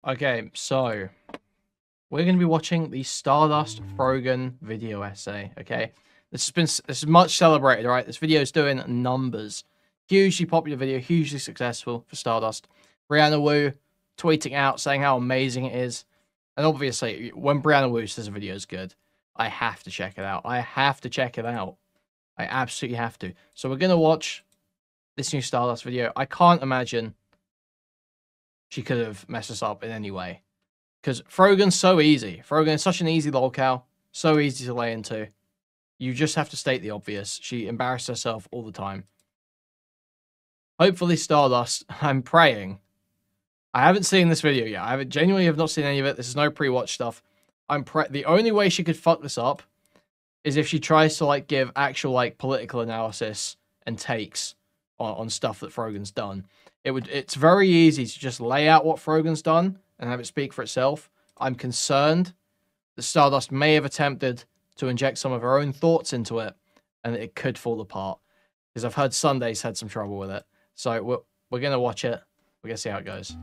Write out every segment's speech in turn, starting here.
Okay, so we're going to be watching the Stardust Frogan video essay. Okay, this is much celebrated, right? This video is doing numbers. Hugely popular video, hugely successful for Stardust. Brianna Wu tweeting out saying how amazing it is, and obviously when Brianna Wu says a video is good, I have to check it out. I have to check it out. I absolutely have to. So we're going to watch this new Stardust video. I can't imagine she could have messed us up in any way. Because Frogan's so easy. Frogan is such an easy lolcow. So easy to lay into. You just have to state the obvious. She embarrassed herself all the time. Hopefully Stardust, I'm praying. I haven't seen this video yet. I genuinely have not seen any of it. This is no pre-watch stuff. The only way she could fuck this up is if she tries to like give actual like political analysis and takes on stuff that Frogan's done. It's very easy to just lay out what Frogan's done and have it speak for itself. I'm concerned that Stardust may have attempted to inject some of her own thoughts into it, and it could fall apart. Because I've heard Sunday's had some trouble with it. So we're gonna watch it. We're gonna see how it goes.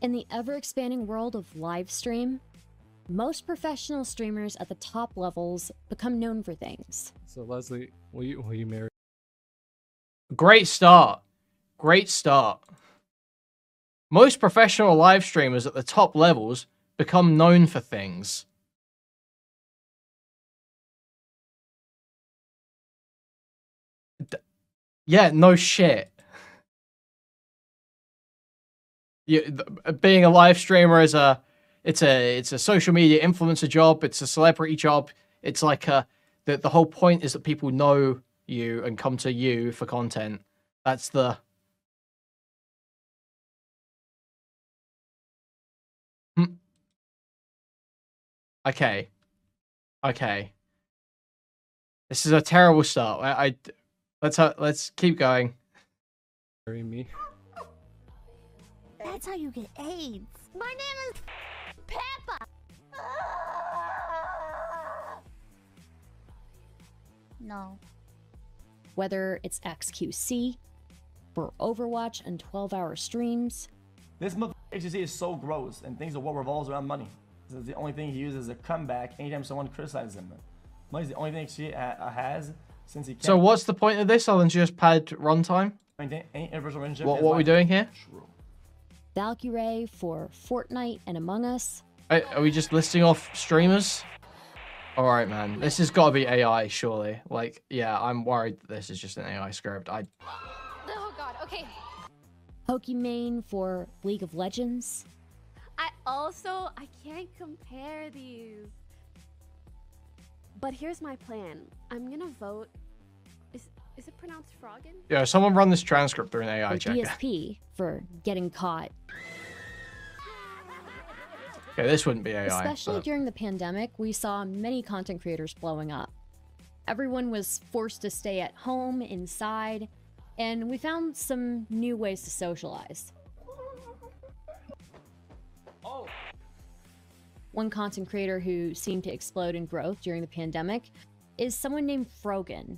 In the ever-expanding world of live stream, most professional streamers at the top levels become known for things. So Leslie, will you marry? Great start. Great start. Most professional live streamers at the top levels become known for things. Yeah, no shit. Being a live streamer is it's a social media influencer job. It's a celebrity job. It's like the whole point is that people know you and come to you for content. That's the okay. This is a terrible start. Let's keep going. Marry me? That's how you get AIDS. My name is Peppa. No. Whether it's XQC, for Overwatch and 12-hour streams. This XQC is so gross and thinks the world revolves around money. This is the only thing he uses as a comeback anytime someone criticizes him. Money's the only thing XQC has since he can't. So what's the point of this other than just pad runtime? Maintain any universal relationship. What are we doing here? True. Valkyrae for Fortnite and Among Us. Are we just listing off streamers? All right, man. This has got to be AI, surely. Like, yeah, I'm worried that this is just an AI script. Oh god, okay. Pokimane for League of Legends. I can't compare these. But here's my plan. I'm gonna vote. Is it pronounced Frogan? Yeah, someone run this transcript through an AI Or checker. DSP for Getting Caught. Okay, this wouldn't be AI. Especially but... during the pandemic, we saw many content creators blowing up. Everyone was forced to stay at home, inside, and we found some new ways to socialize. Oh. One content creator who seemed to explode in growth during the pandemic is someone named Frogan.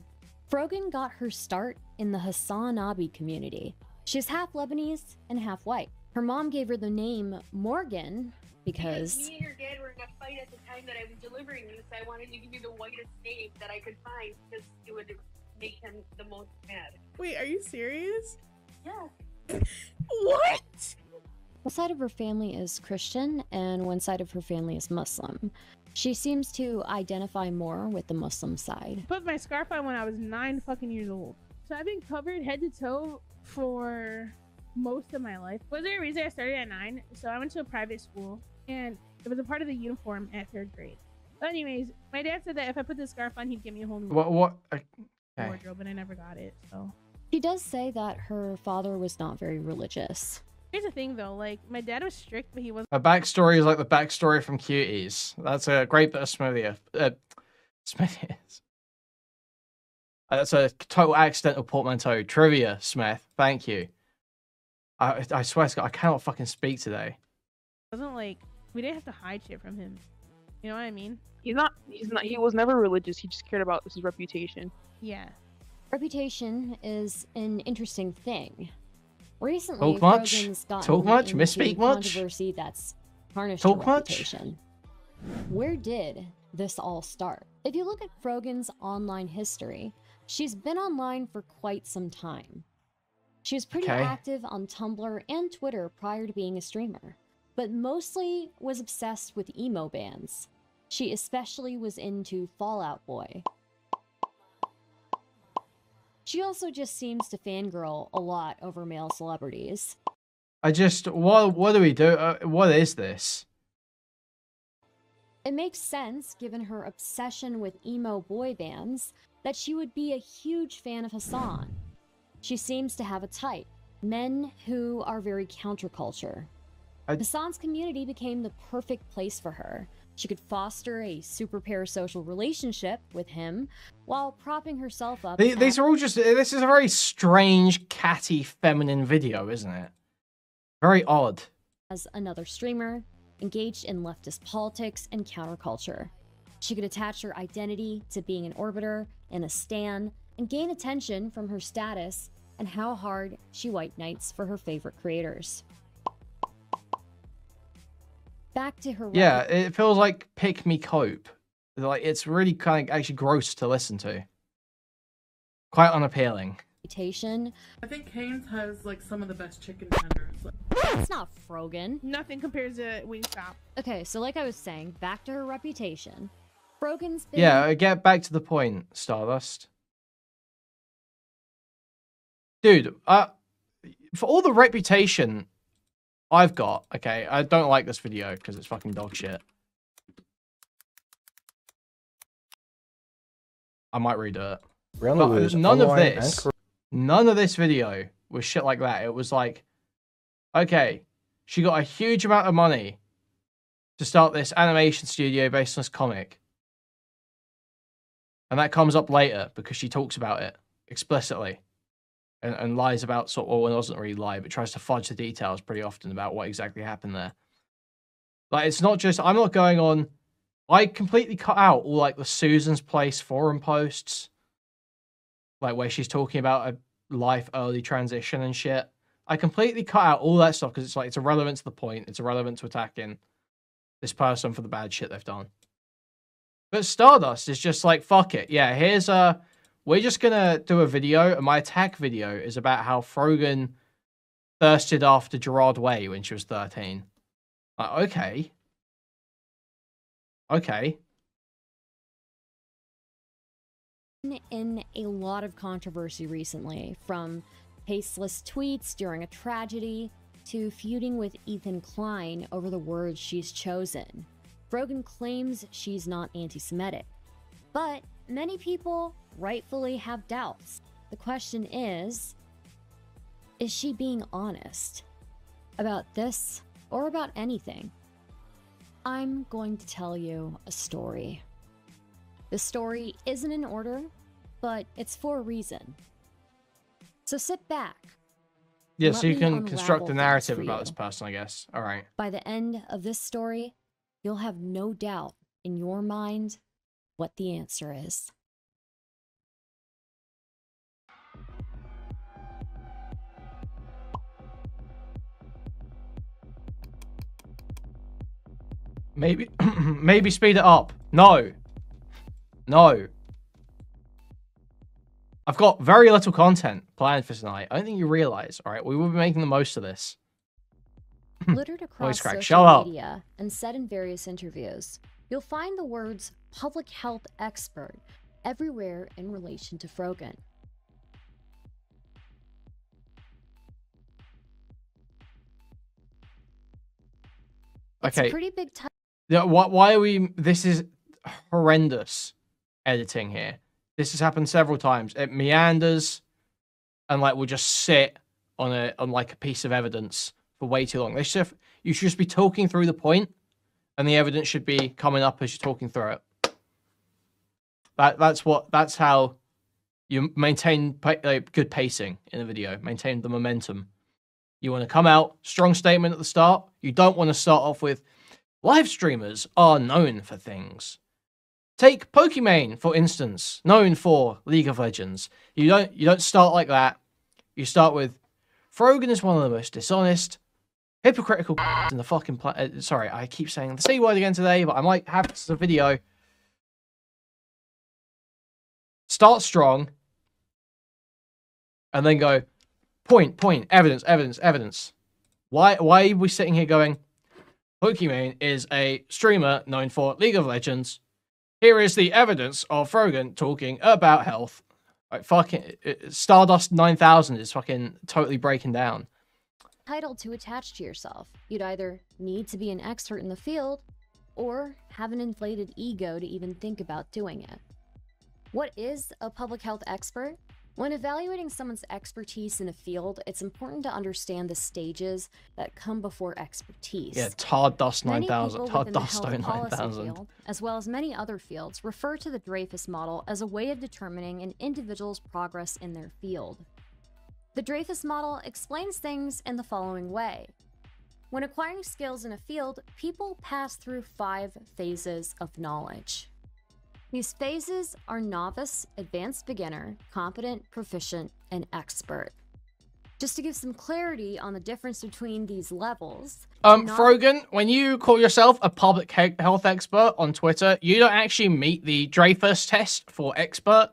Frogan got her start in the Hassanabi community. She's half Lebanese and half white. Her mom gave her the name Morgan because me and your dad were in a fight at the time that I was delivering you, so I wanted to give you the whitest name that I could find because it would make him the most mad. Wait, are you serious? Yeah. What? one side of her family is Christian and one side of her family is Muslim. She seems to identify more with the Muslim side. Put my scarf on when I was 9 fucking years old. So I've been covered head to toe for most of my life. Was there a reason I started at 9? So I went to a private school and it was a part of the uniform at 3rd grade. But anyways, my dad said that if I put this scarf on, he'd give me a whole new wardrobe, and I never got it, so. She does say that her father was not very religious. Here's the thing though, like, my dad was strict, but he wasn't. Her backstory is like the backstory from Cuties. That's a great bit of Smithia. Smiths. That's a total accidental portmanteau. Trivia, Smith. Thank you. I swear to God, I cannot fucking speak today. Wasn't like We didn't have to hide shit from him. You know what I mean? He's not. He was never religious. He just cared about his reputation. Yeah. Reputation is an interesting thing. Recently, Talk much? Frogan's gotten Talk much? into Misspeak much? controversy that's tarnished Talk her much? reputation. Where did this all start? If you look at Frogan's online history, she's been online for quite some time. She was pretty Okay. active on Tumblr and Twitter prior to being a streamer, but mostly was obsessed with emo bands. She especially was into Fall Out Boy. She also just seems to fangirl a lot over male celebrities. I just, what do we do? What is this? It makes sense, given her obsession with emo boy bands, that she would be a huge fan of Hassan. She seems to have a type, men who are very counterculture. Hassan's community became the perfect place for her. She could foster a super parasocial relationship with him while propping herself up. These are all just, this is a very strange, catty, feminine video, isn't it? Very odd. As another streamer, engaged in leftist politics and counterculture. She could attach her identity to being an orbiter and a stan and gain attention from her status and how hard she white knights for her favorite creators. Back to her. Yeah, it feels like Pick Me Cope. Like, it's really kind of actually gross to listen to. Quite unappealing. Reputation. I think Haynes has like some of the best chicken tenders. That's not Frogan. Nothing compares to Wingstop. Okay, so like I was saying, back to her reputation. Frogan's been... Yeah, get back to the point, Stardust. Dude, for all the reputation I've got, okay, I don't like this video because it's fucking dog shit. I might redo it. But none of this video was shit like that. It was like, okay, she got a huge amount of money to start this animation studio based on this comic. And that comes up later because she talks about it explicitly. And lies about sort of, well, it doesn't really lie, but tries to fudge the details pretty often about what exactly happened there. Like, it's not just, I'm not going on, I completely cut out all like the Susan's Place forum posts, like where she's talking about a life early transition and shit. I completely cut out all that stuff because it's like, it's irrelevant to the point, it's irrelevant to attacking this person for the bad shit they've done. But Stardust is just like, fuck it. Yeah, here's a... We're just gonna do a video, and my attack video is about how Frogan thirsted after Gerard Way when she was 13. Like, okay. Okay. In a lot of controversy recently, from tasteless tweets during a tragedy to feuding with Ethan Klein over the words she's chosen. Frogan claims she's not anti-Semitic, but many people rightfully have doubts. The question is she being honest about this or about anything? I'm going to tell you a story. The story isn't in order, but it's for a reason. So sit back. Yeah, Let so you me can construct unravel a narrative things for about you. this person, I guess. All right. By the end of this story, you'll have no doubt in your mind what the answer is. Maybe, maybe speed it up. No. No. I've got very little content planned for tonight. I don't think you realize, all right? We will be making the most of this. Littered across crack, social shut up. media and said in various interviews, you'll find the words public health expert everywhere in relation to Frogan. It's Okay. a pretty big title. Yeah, why are we... This is horrendous editing here. This has happened several times. It meanders and like will just sit on like a piece of evidence for way too long. You should just be talking through the point and the evidence should be coming up as you're talking through it. That's how you maintain good pacing in a video, maintain the momentum. You want to come out, strong statement at the start. You don't want to start off with, Live streamers are known for things. Take Kuihman, for instance, known for League of Legends. You don't start like that. You start with, Frogan is one of the most dishonest, hypocritical in the fucking planet. Sorry, I keep saying the C word again today, but I might have this as a video. Start strong, and then go, point, evidence. Why are we sitting here going, Kuihman is a streamer known for League of Legends. Here is the evidence of Frogan talking about health. Like, fucking Stardust 9000 is fucking totally breaking down. Title to attach to yourself. You'd either need to be an expert in the field or have an inflated ego to even think about doing it. What is a public health expert? When evaluating someone's expertise in a field, it's important to understand the stages that come before expertise. Yeah, Stardust 9000, Many people within the Stardust health policy 9000. field, as well as many other fields, refer to the Dreyfus model as a way of determining an individual's progress in their field. The Dreyfus model explains things in the following way. When acquiring skills in a field, people pass through 5 phases of knowledge. These phases are novice, advanced beginner, competent, proficient, and expert. Just to give some clarity on the difference between these levels. Frogan, when you call yourself a public health expert on Twitter, you don't actually meet the Dreyfus test for expert.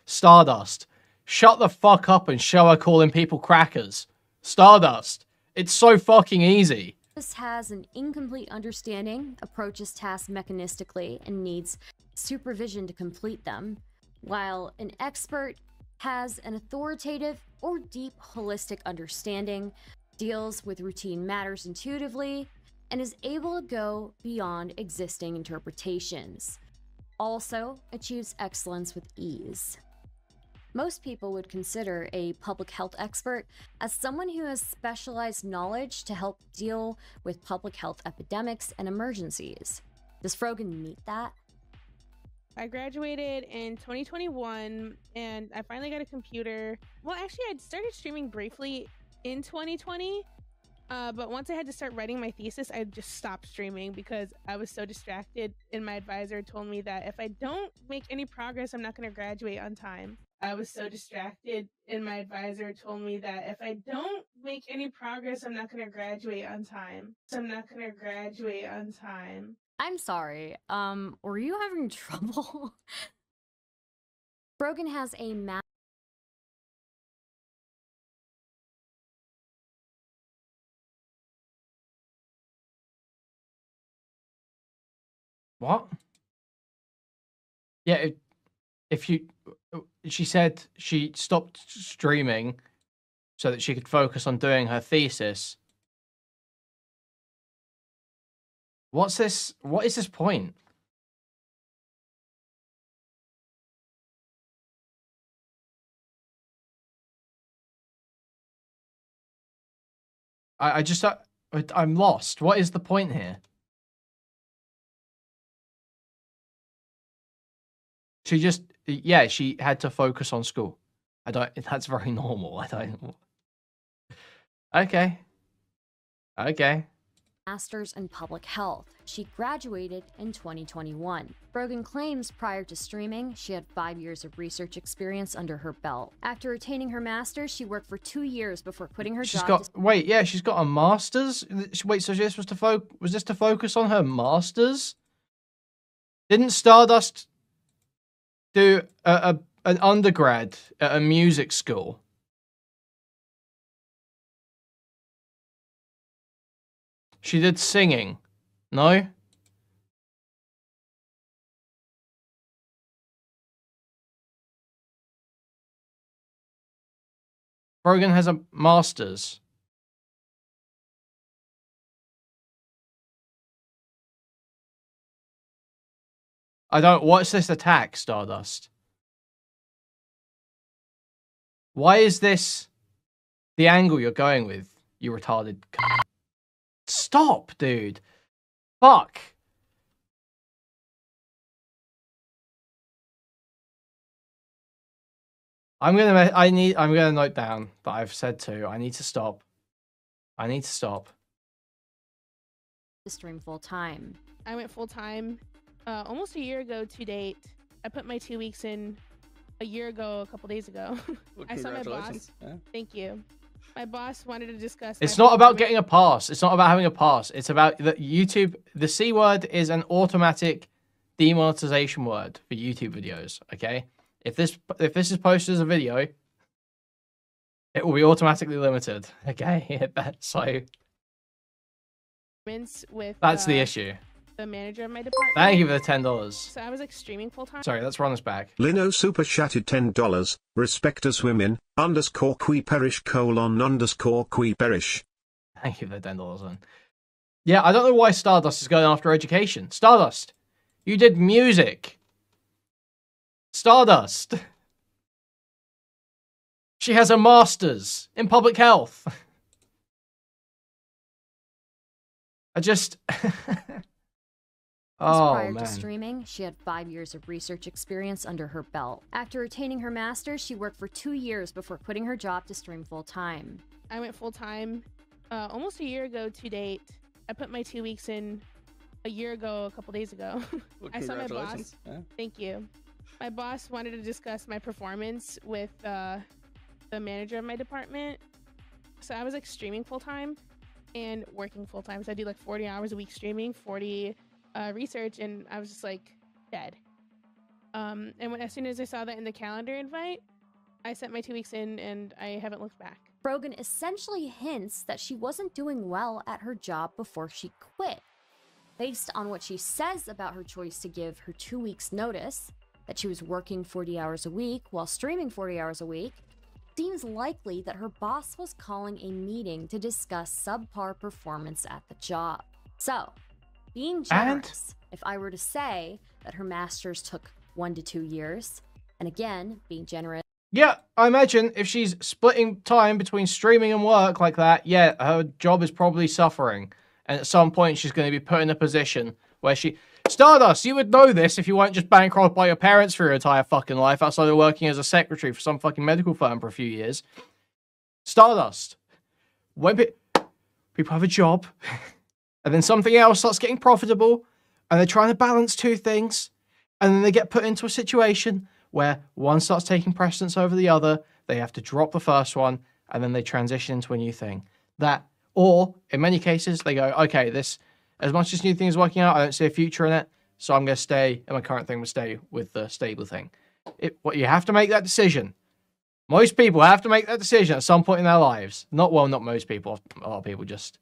Stardust, shut the fuck up and show her calling people crackers. Stardust, it's so fucking easy. This has an incomplete understanding, approaches tasks mechanistically, and needs supervision to complete them, while an expert has an authoritative or deep holistic understanding, deals with routine matters intuitively, and is able to go beyond existing interpretations. Also achieves excellence with ease. Most people would consider a public health expert as someone who has specialized knowledge to help deal with public health epidemics and emergencies. Does Frogan meet that? I graduated in 2021 and I finally got a computer. Well, actually, I'd started streaming briefly in 2020, but once I had to start writing my thesis, I just stopped streaming because I was so distracted, and my advisor told me that if I don't make any progress, I'm not going to graduate on time. I was so distracted, and my advisor told me that if I don't make any progress, I'm not going to graduate on time. I'm sorry, were you having trouble? Frogan has a What? Yeah, she said she stopped streaming so that she could focus on doing her thesis. What's this? What is this point? I'm lost. What is the point here? She just, yeah, she had to focus on school. That's very normal. Okay. master's in public health. She graduated in 2021. Frogan claims prior to streaming, she had 5 years of research experience under her belt. After attaining her master's, she worked for 2 years before quitting her job. She's got a master's? Wait, so this was to focus on her master's? Didn't Stardust do an undergrad at a music school? She did singing. No? Frogan has a master's. What's this attack, Stardust? Why is this the angle you're going with, you retarded c***? Stop, dude. Fuck. I'm gonna note down that I've said to. I need to stop. to stream full time. I went full time almost a year ago to date. I put my 2 weeks in a year ago, a couple days ago. Well, I saw my boss. congratulations. Yeah. Thank you. My boss wanted to discuss. It's my not about performance- getting a pass. It's not about having a pass. It's about that YouTube. The C word is an automatic demonetization word for YouTube videos. Okay, if this is posted as a video, it will be automatically limited. Okay, so with that's the issue. the manager of my department. Thank you for the $10. So I was like streaming full time. Sorry, let's run this back. Lino super chatted $10. Respect us women, _qui perish : _qui perish. Thank you for the $10 then. Yeah, I don't know why Stardust is going after education. Stardust, you did music. Stardust. She has a master's in public health. I just... Oh, Prior man. to streaming, she had 5 years of research experience under her belt. After attaining her master's, she worked for 2 years before quitting her job to stream full time. I went full time almost a year ago to date. I put my 2 weeks in a year ago, a couple days ago. Well, I saw my boss. congratulations. Yeah. Thank you. My boss wanted to discuss my performance with the manager of my department. So I was like streaming full time and working full time. So I do like 40 hours a week streaming, 40 research, and I was just like dead. And as soon as I saw that in the calendar invite, I sent my 2 weeks in and I haven't looked back. Frogan essentially hints that she wasn't doing well at her job before she quit. Based on what she says about her choice to give her 2 weeks notice, that she was working 40 hours a week while streaming 40 hours a week, seems likely that her boss was calling a meeting to discuss subpar performance at the job. So, being generous, if I were to say that her master's took 1 to 2 years, and again, being generous. Yeah, I imagine if she's splitting time between streaming and work like that, yeah, her job is probably suffering. And at some point, she's going to be put in a position where she... Stardust, you would know this if you weren't just bankrolled by your parents for your entire fucking life outside of working as a secretary for some fucking medical firm for a few years. Stardust, when people have a job, and then something else starts getting profitable, and they're trying to balance two things, and then they get put into a situation where one starts taking precedence over the other, they have to drop the first one, and then they transition into a new thing. Or, in many cases, they go, okay, this, as much as new thing is working out, I don't see a future in it, so I'm going to stay, and my current thing will stay with the stable thing. You have to make that decision. Most people have to make that decision at some point in their lives. Not most people. A lot of people just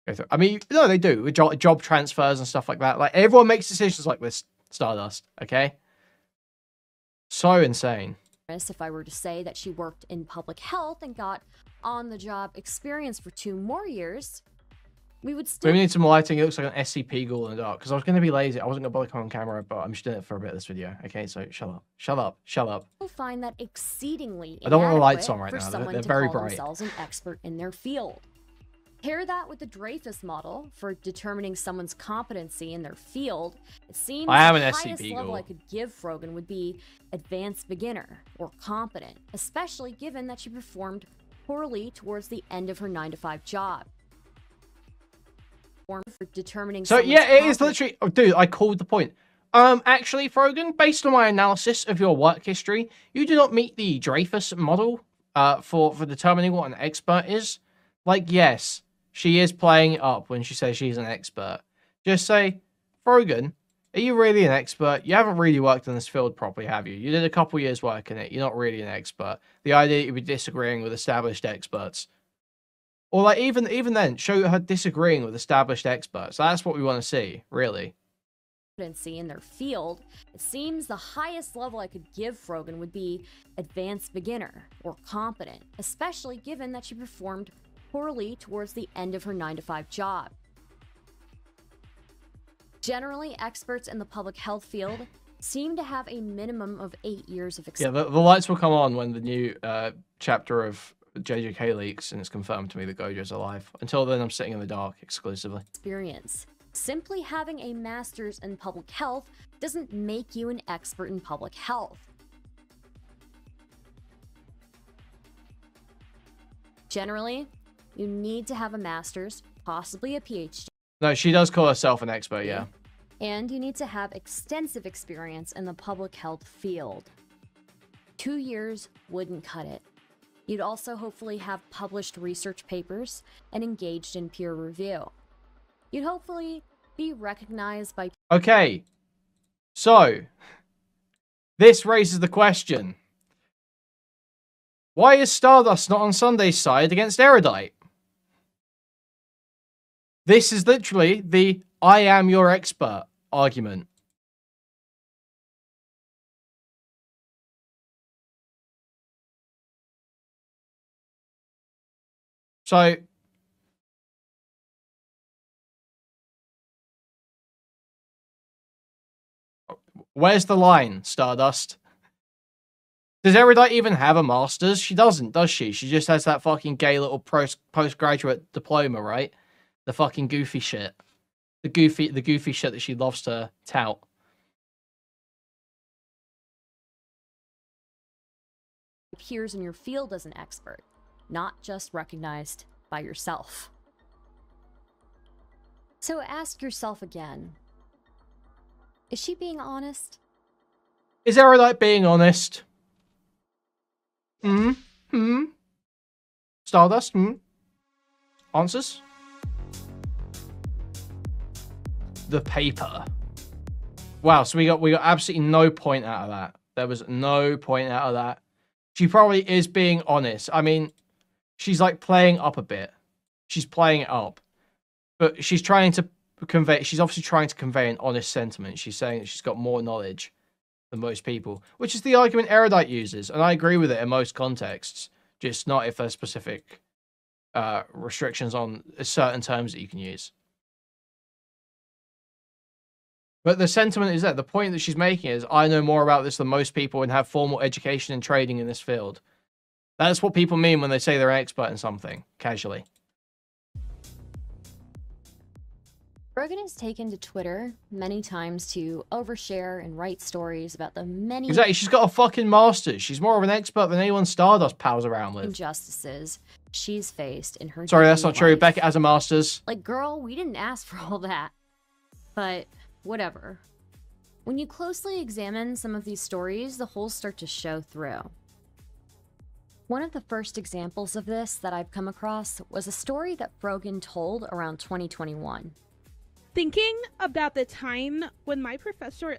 go through. I mean, no, they do, with job transfers and stuff like that. Like, everyone makes decisions like this, Stardust, okay? So insane. If I were to say that she worked in public health and got on-the-job experience for 2 more years, we would still... Maybe we need some lighting. It looks like an SCP ghoul in the dark. Because I was going to be lazy. I wasn't going to bother coming on camera, but I'm just doing it for a bit of this video. Okay, so shut up. Shut up. Shut up. find that exceedingly I don't want the lights inadequate on right for now. someone They're to very call bright. themselves an expert in their field. Pair that with the Dreyfus model for determining someone's competency in their field. It seems I am the an highest SCP level ghoul. I could give Frogan would be advanced beginner or competent, especially given that she performed poorly towards the end of her 9-to-5 job. For determining So someone's yeah, it is competence- literally... Oh, dude, I called the point. Actually, Frogan, based on my analysis of your work history, you do not meet the Dreyfus model for determining what an expert is. Like, yes, she is playing it up when she says she's an expert. Just say, Frogan, are you really an expert? You haven't really worked in this field properly, have you? You did a couple years work in it. You're not really an expert. The idea that you'd be disagreeing with established experts. Or like even then, show her disagreeing with established experts. That's what we want to see, really. competency in their field, it seems the highest level I could give Frogan would be advanced beginner or competent, especially given that she performed poorly towards the end of her 9-to-5 job. Generally, experts in the public health field seem to have a minimum of 8 years of experience. Yeah, the lights will come on when the new chapter of JJK leaks and it's confirmed to me that Gojo's alive. Until then, I'm sitting in the dark exclusively. Simply having a master's in public health doesn't make you an expert in public health. Generally, you need to have a master's, possibly a PhD. No, she does call herself an expert, yeah. And you need to have extensive experience in the public health field. 2 years wouldn't cut it. You'd also hopefully have published research papers and engaged in peer review. You'd hopefully be recognized by... Okay, so this raises the question. Why is Stardust not on Sunday's side against Erudite? This is literally the I am your expert argument. So, where's the line, Stardust? Does Erudite even have a master's? She doesn't, does she? She just has that fucking gay little postgraduate diploma, right? The fucking goofy shit. The goofy shit that she loves to tout. Peers in your field as an expert, not just recognized by yourself. So ask yourself again, is she being honest? Is Erudite being honest? Stardust? Answers? The paper. Wow, so we got absolutely no point out of that. There was no point out of that. She probably is being honest. I mean, she's like playing up a bit. She's playing it up. But she's trying to convey, she's obviously trying to convey an honest sentiment. She's saying that she's got more knowledge than most people, which is the argument Erudite uses. And I agree with it in most contexts, just not if there's specific restrictions on certain terms that you can use. But the sentiment is that the point that she's making is, I know more about this than most people and have formal education and training in this field. That's what people mean when they say they're an expert in something, casually. Frogan has taken to Twitter many times to overshare and write stories about the many... Exactly, she's got a fucking master's. She's more of an expert than anyone Stardust pals around with. ...injustices she's faced in her... Sorry, that's not true. life. Beckett has a master's. Like, girl, we didn't ask for all that. But... whatever. When you closely examine some of these stories, the holes start to show through. One of the first examples of this that I've come across was a story that Frogan told around 2021. Thinking about the time when my professor...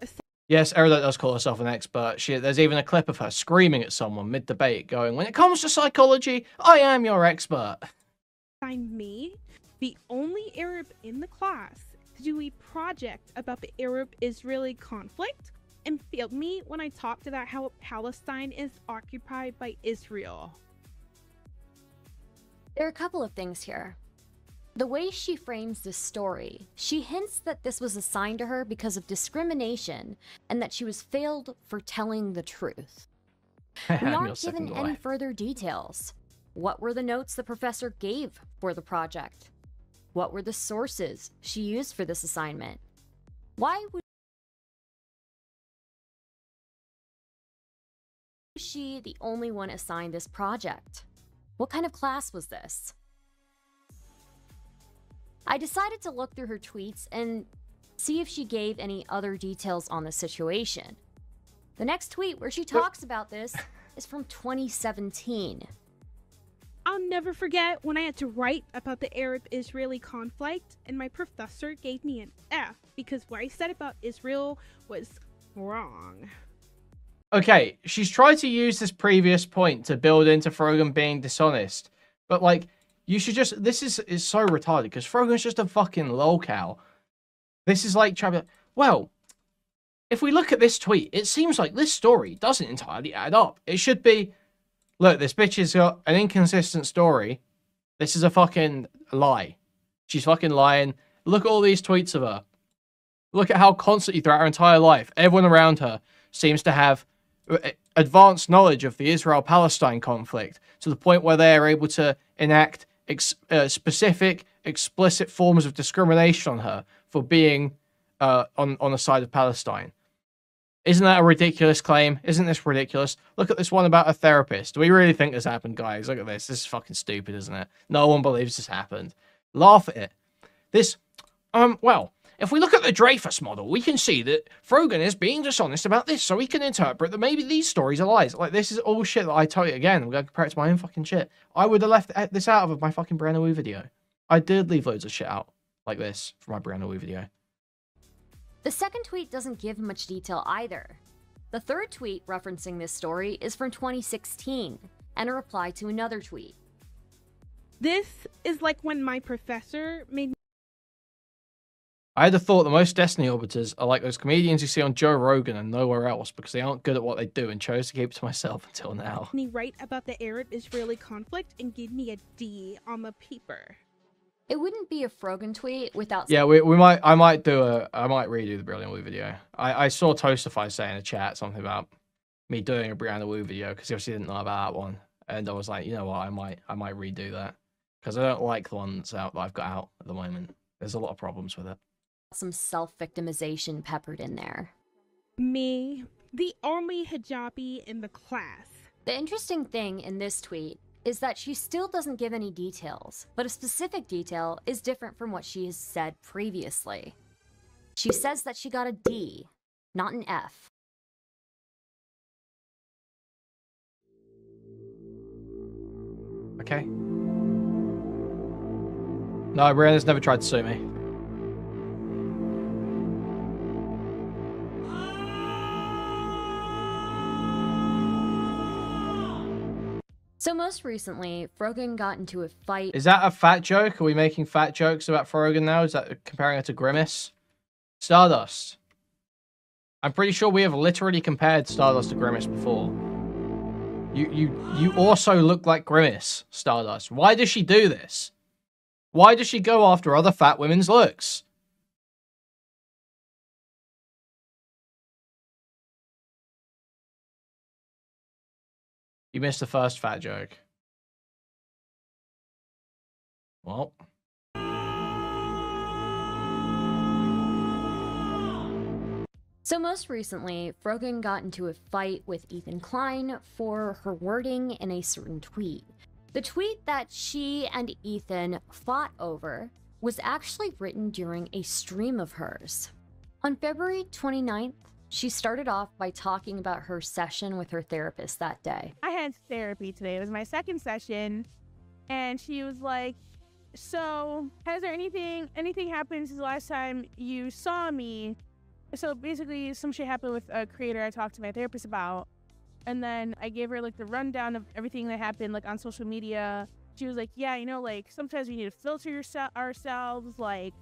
Yes, Erudite does call herself an expert. There's even a clip of her screaming at someone mid-debate going, when it comes to psychology, I am your expert. ...assigned me, the only Arab in the class, to do a project about the Arab-Israeli conflict, and failed me when I talked about how Palestine is occupied by Israel. There are a couple of things here. The way she frames this story, she hints that this was assigned to her because of discrimination and that she was failed for telling the truth. We aren't given any further details. What were the notes the professor gave for the project? What were the sources she used for this assignment? Why was she the only one assigned this project? What kind of class was this? I decided to look through her tweets and see if she gave any other details on the situation. The next tweet where she talks about this is from 2017. I'll never forget when I had to write about the Arab-Israeli conflict and my professor gave me an F because what I said about Israel was wrong. Okay, she's tried to use this previous point to build into Frogan being dishonest. But, like, you should just... This is so retarded because Frogan's just a fucking lolcow. This is like trying to... Well, if we look at this tweet, it seems like this story doesn't entirely add up. It should be... Look, this bitch has got an inconsistent story. This is a fucking lie. She's fucking lying. Look at all these tweets of her. Look at how constantly throughout her entire life, everyone around her seems to have advanced knowledge of the Israel-Palestine conflict to the point where they are able to enact specific, explicit forms of discrimination on her for being on the side of Palestine. Isn't that a ridiculous claim? Isn't this ridiculous? Look at this one about a therapist. Do we really think this happened, guys? Look at this. This is fucking stupid, isn't it? No one believes this happened. Laugh at it. This Well, if we look at the Dreyfus model, we can see that Frogan is being dishonest about this, so we can interpret that maybe these stories are lies. Like, this is all shit that I tell you again. I'm going to compare it to my own fucking shit. I would have left this out of my fucking brand new video. I did leave loads of shit out like this for my brand new video. The second tweet doesn't give much detail either. The third tweet referencing this story is from 2016 and a reply to another tweet. This is like when my professor made. I had the thought that most Destiny orbiters are like those comedians you see on Joe Rogan and nowhere else because they aren't good at what they do and chose to keep it to myself until now. Me write about the Arab-Israeli conflict and give me a D on the paper. It wouldn't be a Frogan tweet without. Yeah, I might redo the Brilliant Woo video. I saw Toastify say in the chat something about me doing a Brianna Wu video because he obviously didn't know about that one, and I was like, you know what, I might redo that because I don't like the ones that I've got out at the moment. There's a lot of problems with it. Some self-victimization peppered in there. Me, the only hijabi in the class. The interesting thing in this tweet is that she still doesn't give any details, but a specific detail is different from what she has said previously. She says that she got a D, not an F. Okay. No, Brianna's never tried to sue me. So most recently, Frogan got into a fight. Is that a fat joke? Are we making fat jokes about Frogan now? Is that comparing her to Grimace? Stardust. I'm pretty sure we have literally compared Stardust to Grimace before. You also look like Grimace, Stardust. Why does she do this? Why does she go after other fat women's looks? You missed the first fat joke. Well. So most recently, Frogan got into a fight with Ethan Klein for her wording in a certain tweet. The tweet that she and Ethan fought over was actually written during a stream of hers. On February 29th, she started off by talking about her session with her therapist that day. I had therapy today. It was my second session, and she was like, so has there anything happened since the last time you saw me? So basically some shit happened with a creator I talked to my therapist about, and then I gave her like the rundown of everything that happened like on social media. She was like, yeah, you know, like sometimes we need to filter ourselves, like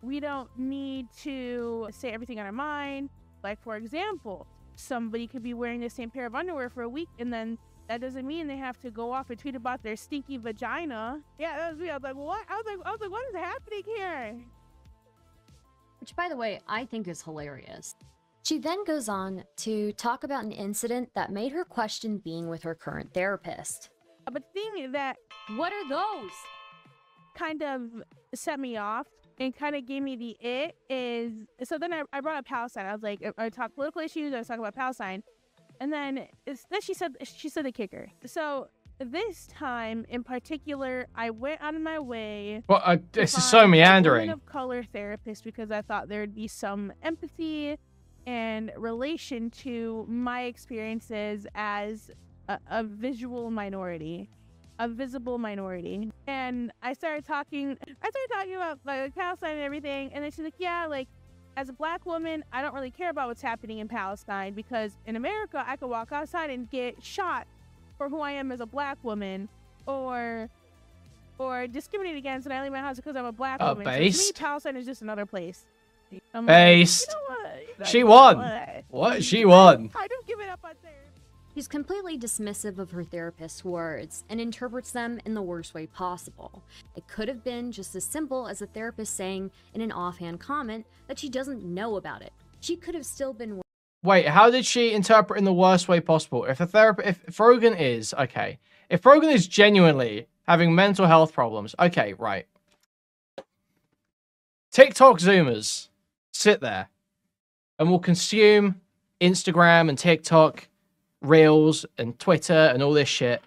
we don't need to say everything on our mind. Like, for example, somebody could be wearing the same pair of underwear for a week, and then that doesn't mean they have to go off and tweet about their stinky vagina. Yeah, that was me. I was like, what? I was like, what is happening here? Which, by the way, I think is hilarious. She then goes on to talk about an incident that made her question being with her current therapist. But the thing that, what are those? Kind of set me off and kind of gave me the it is, so then I brought up Palestine. I was like, I talked political issues, I was talking about Palestine. And then she said the kicker. So this time in particular, I went out of my way. Well, this is so meandering. A woman of color therapist because I thought there'd be some empathy and relation to my experiences as a visual minority. A visible minority. And I started talking about like Palestine and everything, and then she's like, yeah, like as a black woman, I don't really care about what's happening in Palestine because in America I could walk outside and get shot for who I am as a black woman, or discriminated against when I leave my house because I'm a black woman. Based. So to me, Palestine is just another place. Based. Like, you know what? She won. What? She won. I don't give it up on therapy. She's completely dismissive of her therapist's words and interprets them in the worst way possible. It could have been just as simple as a therapist saying in an offhand comment that she doesn't know about it. She could have still been. Wait, how did she interpret in the worst way possible? If Frogan is genuinely having mental health problems, okay, right. TikTok Zoomers sit there and will consume Instagram and TikTok Reels and Twitter and all this shit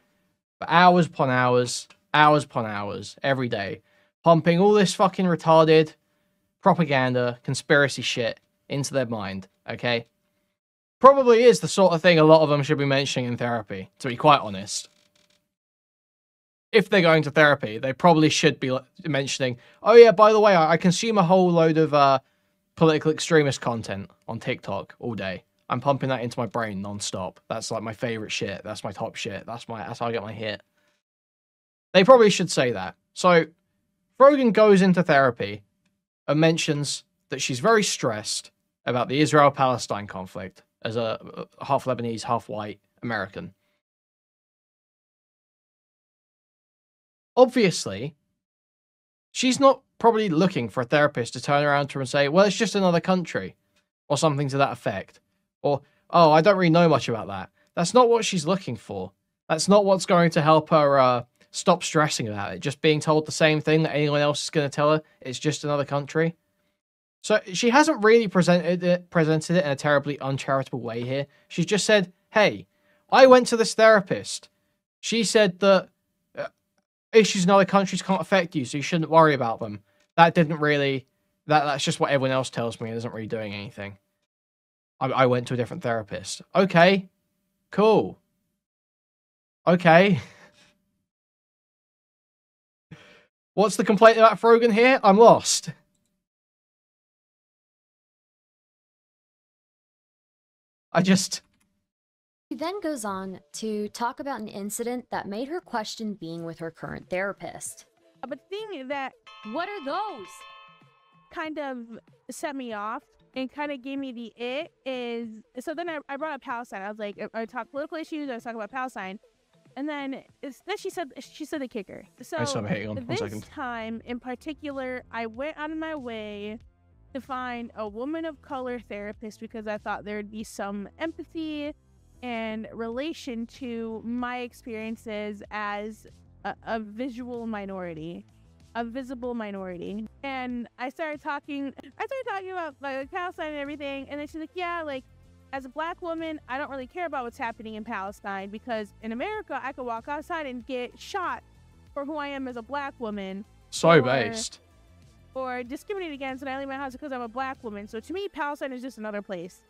for hours upon hours every day, pumping all this fucking retarded propaganda, conspiracy shit into their mind, okay? Probably is the sort of thing a lot of them should be mentioning in therapy, to be quite honest. If they're going to therapy, they probably should be mentioning, oh yeah, by the way, I consume a whole load of political extremist content on TikTok all day. I'm pumping that into my brain non-stop. That's like my favorite shit. That's my top shit. That's how I get my hit. They probably should say that. So Frogan goes into therapy and mentions that she's very stressed about the Israel-Palestine conflict as a half Lebanese, half white American. Obviously, she's not probably looking for a therapist to turn around to her and say, well, it's just another country, or something to that effect. Or, oh, I don't really know much about that. That's not what she's looking for. That's not what's going to help her stop stressing about it. Just being told the same thing that anyone else is going to tell her, it's just another country. So she hasn't really presented it in a terribly uncharitable way here. She's just said, hey, I went to this therapist. She said that issues in other countries can't affect you, so you shouldn't worry about them. That didn't really... That's just what everyone else tells me. It isn't really doing anything. I went to a different therapist. Okay. Cool. Okay. What's the complaint about Frogan here? I'm lost. She then goes on to talk about an incident that made her question being with her current therapist. But the thing that What are those? kind of set me off and kind of gave me the it is, so then I brought up Palestine. I was like, I talked political issues, I was talking about Palestine. And then she said the kicker. So this time in particular, I went out of my way to find a woman of color therapist because I thought there would be some empathy and relation to my experiences as a visual minority, a visible minority. And I started talking about like Palestine and everything. And then she's like, yeah, like as a black woman, I don't really care about what's happening in Palestine because in America, I could walk outside and get shot for who I am as a black woman. Based. Or discriminated against, and I leave my house because I'm a black woman. So to me, Palestine is just another place.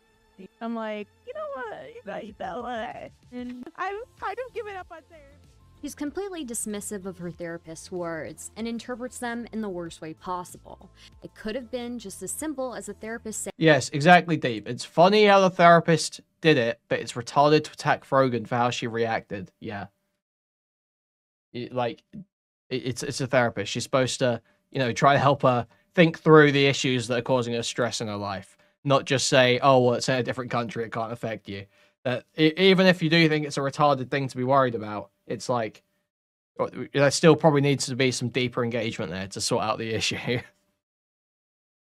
I'm like, you know what? And I've kind of given up on therapy. She's completely dismissive of her therapist's words and interprets them in the worst way possible. It could have been just as simple as a therapist saying, yes, exactly, Deep. It's funny how the therapist did it, but it's retarded to attack Frogan for how she reacted. Yeah. It's a therapist. She's supposed to, try to help her think through the issues that are causing her stress in her life. Not just say, oh, well, it's in a different country, it can't affect you. Even if you do think it's a retarded thing to be worried about, it's like, there still probably needs to be some deeper engagement there to sort out the issue.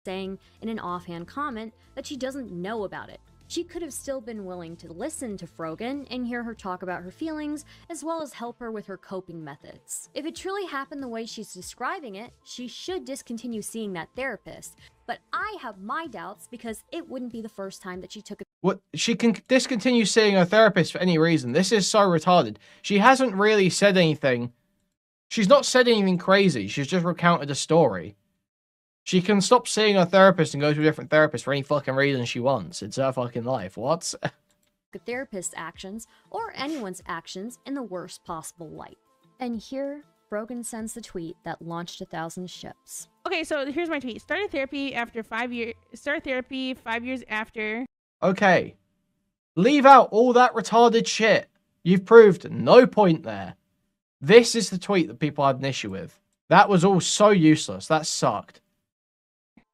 saying in an offhand comment that she doesn't know about it. She could have still been willing to listen to Frogan and hear her talk about her feelings, as well as help her with her coping methods. If it truly happened the way she's describing it, she should discontinue seeing that therapist. But I have my doubts because it wouldn't be the first time that she took a... What? She can discontinue seeing her therapist for any reason. This is so retarded. She hasn't really said anything. She's not said anything crazy. She's just recounted a story. She can stop seeing her therapist and go to a different therapist for any fucking reason she wants. It's her fucking life. What? A therapist's actions, or anyone's actions, in the worst possible light. And here, Frogan sends the tweet that launched 1,000 ships. Okay, so here's my tweet. Started therapy 5 years after. Okay. Leave out all that retarded shit. You've proved no point there. This is the tweet that people had an issue with. That was all so useless. That sucked.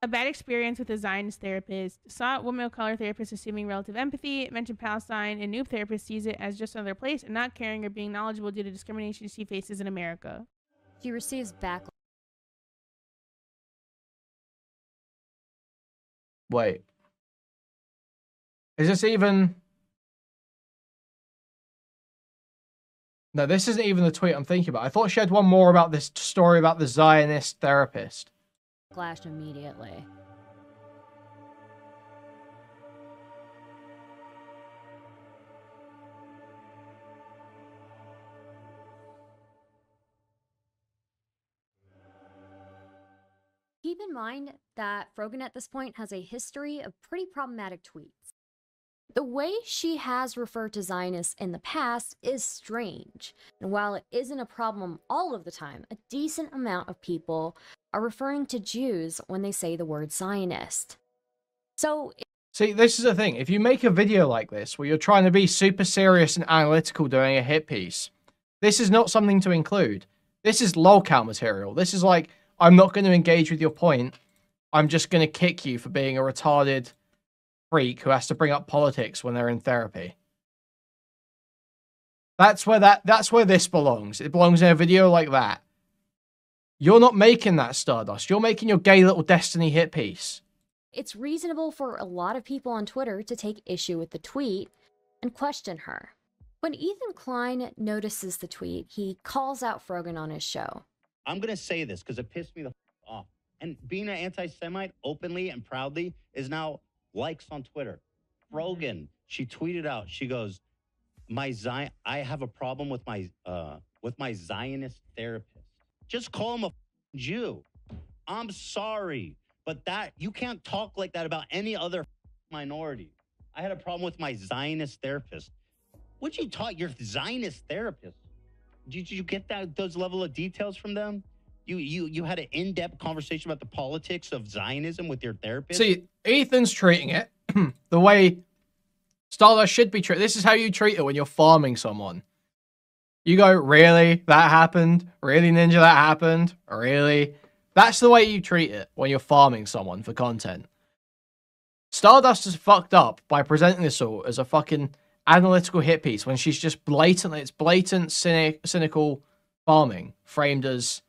A bad experience with a Zionist therapist. Saw a woman of color therapist assuming relative empathy. Mentioned Palestine. And noob therapist sees it as just another place and not caring or being knowledgeable due to discrimination she faces in America. She receives backlash. Wait. Is this even... No, this isn't even the tweet I'm thinking about. I thought she had one more about this story about the Zionist therapist. Backlash immediately. Keep in mind that Frogan at this point has a history of pretty problematic tweets. The way she has referred to Zionists in the past is strange, and while it isn't a problem all of the time, a decent amount of people are referring to Jews when they say the word Zionist. So, see, this is the thing. If you make a video like this, where you're trying to be super serious and analytical doing a hit piece, this is not something to include. This is lolcow material. This is like, I'm not going to engage with your point. I'm just going to kick you for being a retarded freak who has to bring up politics when they're in therapy. That's where this belongs. It belongs in a video like that. You're not making that, Stardust. You're making your gay little Destiny hit piece. it's reasonable for a lot of people on Twitter to take issue with the tweet and question her. When Ethan Klein notices the tweet, he calls out Frogan on his show. I'm going to say this because it pissed me the off. And being an anti-Semite openly and proudly is now likes on Twitter. Frogan, she tweeted out, she goes, I have a problem with my Zionist therapist. Just call him a Jew. I'm sorry, but that you can't talk like that about any other minority. I had a problem with my Zionist therapist. What'd you taught your Zionist therapist? Did you get those level of details from them? You had an in-depth conversation about the politics of Zionism with your therapist? See, Ethan's treating it the way Stardust should be treated. This is how you treat it when you're farming someone. You go, really? That happened? Really, Ninja, that happened? Really? That's the way you treat it when you're farming someone for content. Stardust is fucked up by presenting this all as a fucking analytical hit piece when she's just blatantly, it's blatant, cynical farming framed as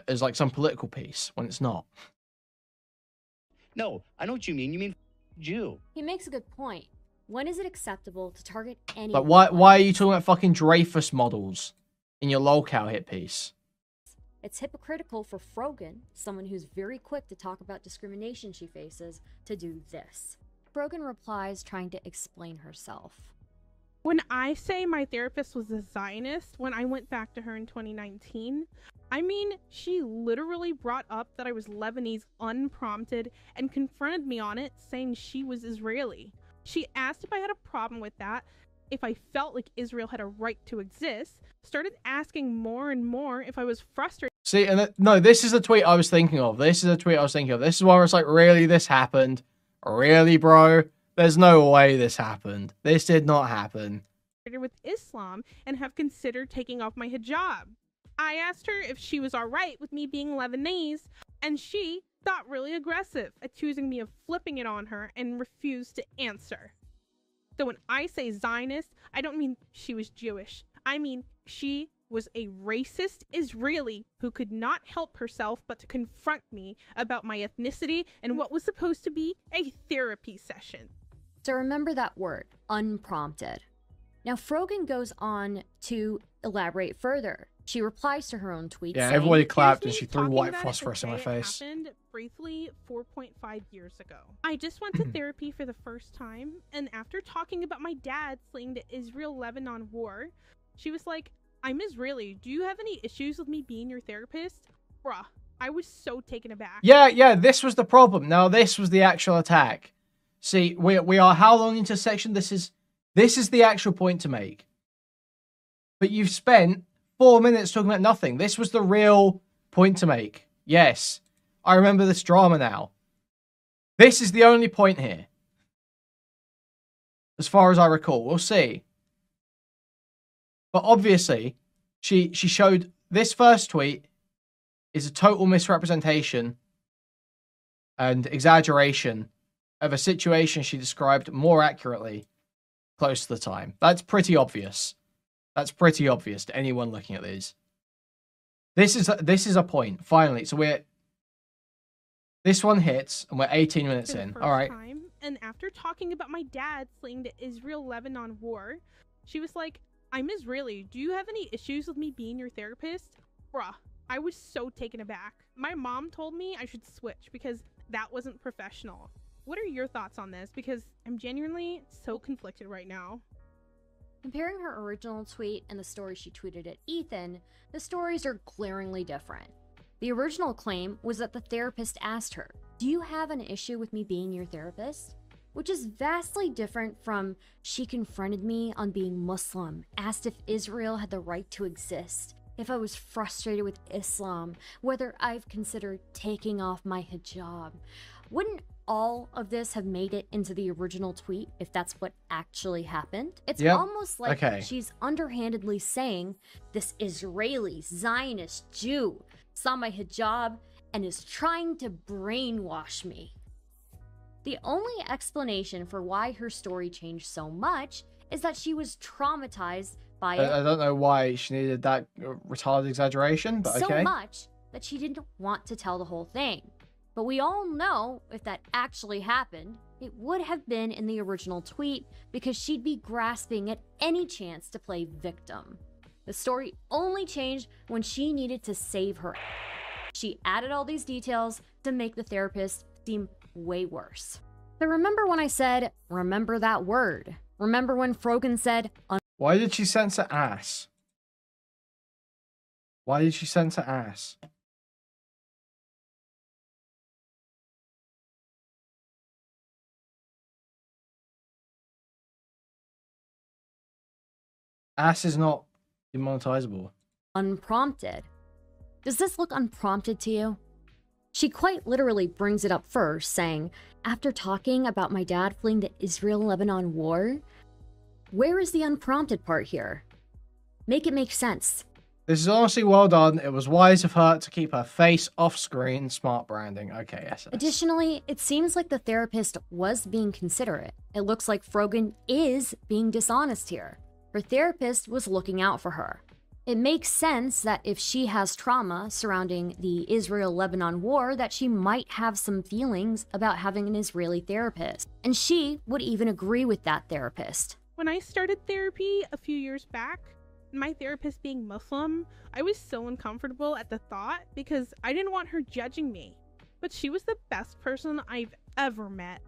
as like some political piece when it's not. No, I know what you mean. You mean Jew. He makes a good point. When is it acceptable to target anyone? Like, why are you talking about fucking Dreyfus models in your lolcow hit piece? It's hypocritical for Frogan, someone who's very quick to talk about discrimination she faces, to do this. Frogan replies, trying to explain herself. When I say my therapist was a Zionist, when I went back to her in 2019, I mean, she literally brought up that I was Lebanese unprompted and confronted me on it, saying she was Israeli. She asked if I had a problem with that, if I felt like Israel had a right to exist, started asking more and more if I was frustrated. See, and no, this is the tweet I was thinking of. This is a tweet I was thinking of. This is where it's like, really, this happened? Really, bro? There's no way this happened. This did not happen. With Islam and have considered taking off my hijab. I asked her if she was alright with me being Lebanese, and she got really aggressive, accusing me of flipping it on her and refused to answer. So when I say Zionist, I don't mean she was Jewish. I mean she was a racist Israeli who could not help herself but to confront me about my ethnicity and what was supposed to be a therapy session. So remember that word, unprompted. Now Frogan goes on to elaborate further. She replies to her own tweet. Yeah, saying, everybody clapped and she threw white phosphorus in my face. It happened briefly 4.5 years ago. I just went to therapy for the first time, and after talking about my dad fleeing the Israel-Lebanon war, she was like, I'm Israeli. Do you have any issues with me being your therapist? Bruh, I was so taken aback. Yeah, this was the problem. Now, this was the actual attack. See, we are how long into section? This is the actual point to make. But you've spent 4 minutes talking about nothing. This was the real point to make. Yes, I remember this drama now. This is the only point here. As far as I recall. We'll see. But obviously, she showed this first tweet is a total misrepresentation and exaggeration of a situation she described more accurately close to the time. That's pretty obvious. That's pretty obvious to anyone looking at these. This is a point, finally. So this one hits, and we're 18 minutes in. All right. And after talking about my dad fleeing the Israel-Lebanon war, she was like, I'm Israeli. Do you have any issues with me being your therapist? Bruh, I was so taken aback. My mom told me I should switch because that wasn't professional. What are your thoughts on this? Because I'm genuinely so conflicted right now. Comparing her original tweet and the story she tweeted at Ethan, the stories are glaringly different. The original claim was that the therapist asked her, "Do you have an issue with me being your therapist?" Which is vastly different from, "She confronted me on being Muslim, asked if Israel had the right to exist, if I was frustrated with Islam, whether I've considered taking off my hijab." Wouldn't all of this have made it into the original tweet if that's what actually happened? It's almost like she's underhandedly saying, "This Israeli Zionist Jew saw my hijab and is trying to brainwash me." The only explanation for why her story changed so much is that she was traumatized by it. I don't know why she needed that retarded exaggeration, but okay. So much that she didn't want to tell the whole thing. But we all know if that actually happened, it would have been in the original tweet because she'd be grasping at any chance to play victim. The story only changed when she needed to save her. She added all these details to make the therapist seem way worse. So remember when I said, remember that word? Remember when Frogan said, why did she censor ass? Why did she censor ass? Ass is not demonetizable. Unprompted. Does this look unprompted to you? She quite literally brings it up first, saying, "After talking about my dad fleeing the Israel-Lebanon war," where is the unprompted part here? Make it make sense. This is honestly well done. It was wise of her to keep her face off screen. Smart branding. Okay, yes. Additionally, it seems like the therapist was being considerate. It looks like Frogan is being dishonest here. Her therapist was looking out for her. It makes sense that if she has trauma surrounding the Israel-Lebanon war, that she might have some feelings about having an Israeli therapist. And she would even agree with that therapist. When I started therapy a few years back, my therapist being Muslim, I was so uncomfortable at the thought because I didn't want her judging me. But she was the best person I've ever met.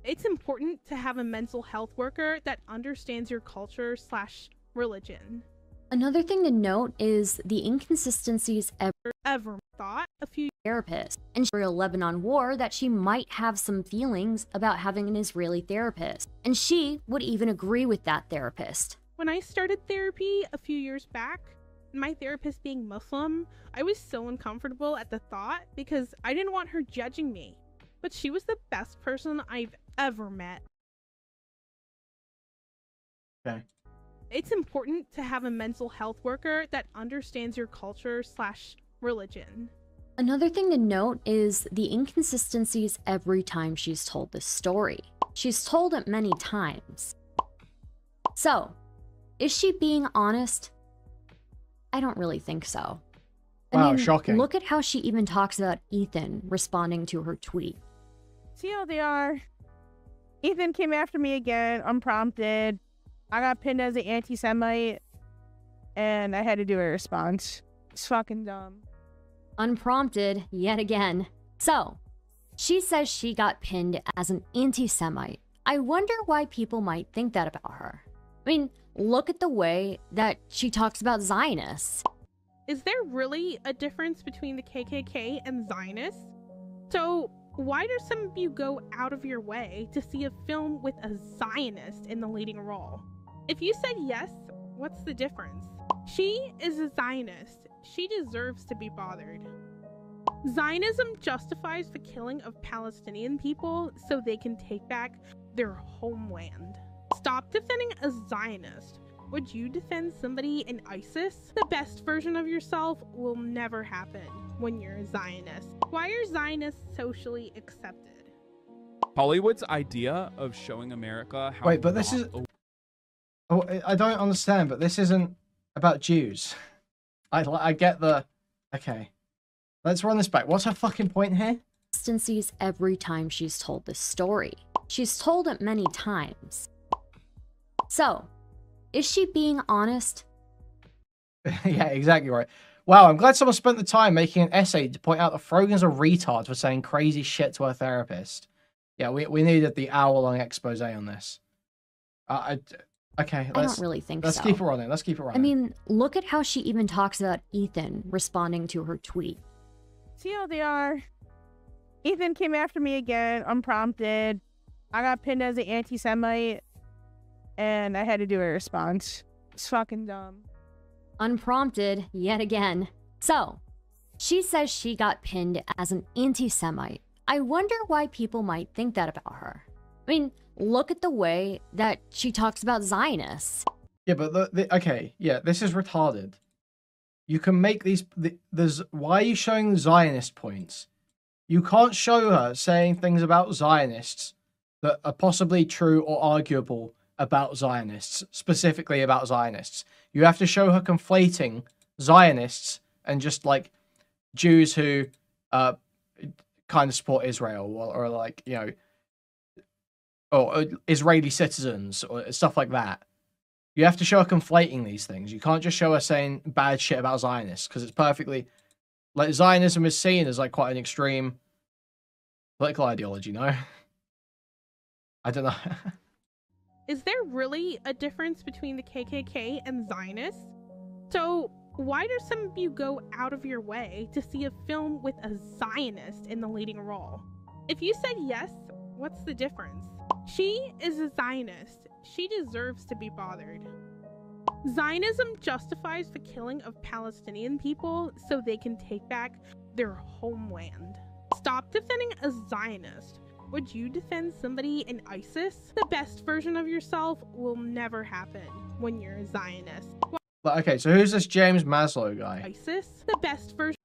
It's important to have a mental health worker that understands your culture/religion. Another thing to note is the inconsistencies ever thought a few therapists and Israel-Lebanon war that she might have some feelings about having an Israeli therapist. And she would even agree with that therapist. When I started therapy a few years back, my therapist being Muslim, I was so uncomfortable at the thought because I didn't want her judging me. But she was the best person I've ever met. Okay. It's important to have a mental health worker that understands your culture/religion. Another thing to note is the inconsistencies every time she's told this story. She's told it many times. So, is she being honest? I don't really think so. Wow, I mean, shocking. Look at how she even talks about Ethan responding to her tweet. TLDR, Ethan came after me again, unprompted. I got pinned as an anti-Semite, and I had to do a response. It's fucking dumb. Unprompted, yet again. So, she says she got pinned as an anti-Semite. I wonder why people might think that about her. I mean, look at the way that she talks about Zionists. Is there really a difference between the KKK and Zionists? So, why do some of you go out of your way to see a film with a Zionist in the leading role? If you said yes, what's the difference? She is a Zionist. She deserves to be bothered. Zionism justifies the killing of Palestinian people so they can take back their homeland. Stop defending a Zionist. Would you defend somebody in ISIS? The best version of yourself will never happen when you're a Zionist. Why are Zionists socially accepted? Hollywood's idea of showing America how... Wait, but this is... Oh, I don't understand, but this isn't about Jews. I get the... Okay. Let's run this back. What's her fucking point here? Instances every time she's told this story. She's told it many times. So, is she being honest? Yeah, exactly right. Wow, I'm glad someone spent the time making an essay to point out that Frogan's a retard for saying crazy shit to her therapist. Yeah, we needed the hour-long expose on this. Okay, I don't really think let's so. keep it running. Let's keep it running. I mean, look at how she even talks about Ethan responding to her tweet. TLDR, Ethan came after me again, unprompted. I got pinned as an anti-Semite, and I had to do a response. It's fucking dumb. Unprompted, yet again. So, she says she got pinned as an anti-Semite. I wonder why people might think that about her. I mean, look at the way that she talks about Zionists. Yeah, but okay, yeah, this is retarded. You can make these. Why are you showing the Zionist points? You can't show her saying things about Zionists that are possibly true or arguable about Zionists, specifically about Zionists. You have to show her conflating Zionists and just like Jews who kind of support Israel or like, you know, or Israeli citizens or stuff like that. You have to show her conflating these things. You can't just show her saying bad shit about Zionists because it's perfectly like Zionism is seen as like quite an extreme political ideology, no? I don't know. Is there really a difference between the KKK and Zionists? So why do some of you go out of your way to see a film with a Zionist in the leading role? If you said yes, what's the difference? She is a Zionist. She deserves to be bothered. Zionism justifies the killing of Palestinian people so they can take back their homeland. Stop defending a Zionist. Would you defend somebody in ISIS? The best version of yourself will never happen when you're a Zionist. Okay, so who's this James Maslow guy? ISIS? The best version.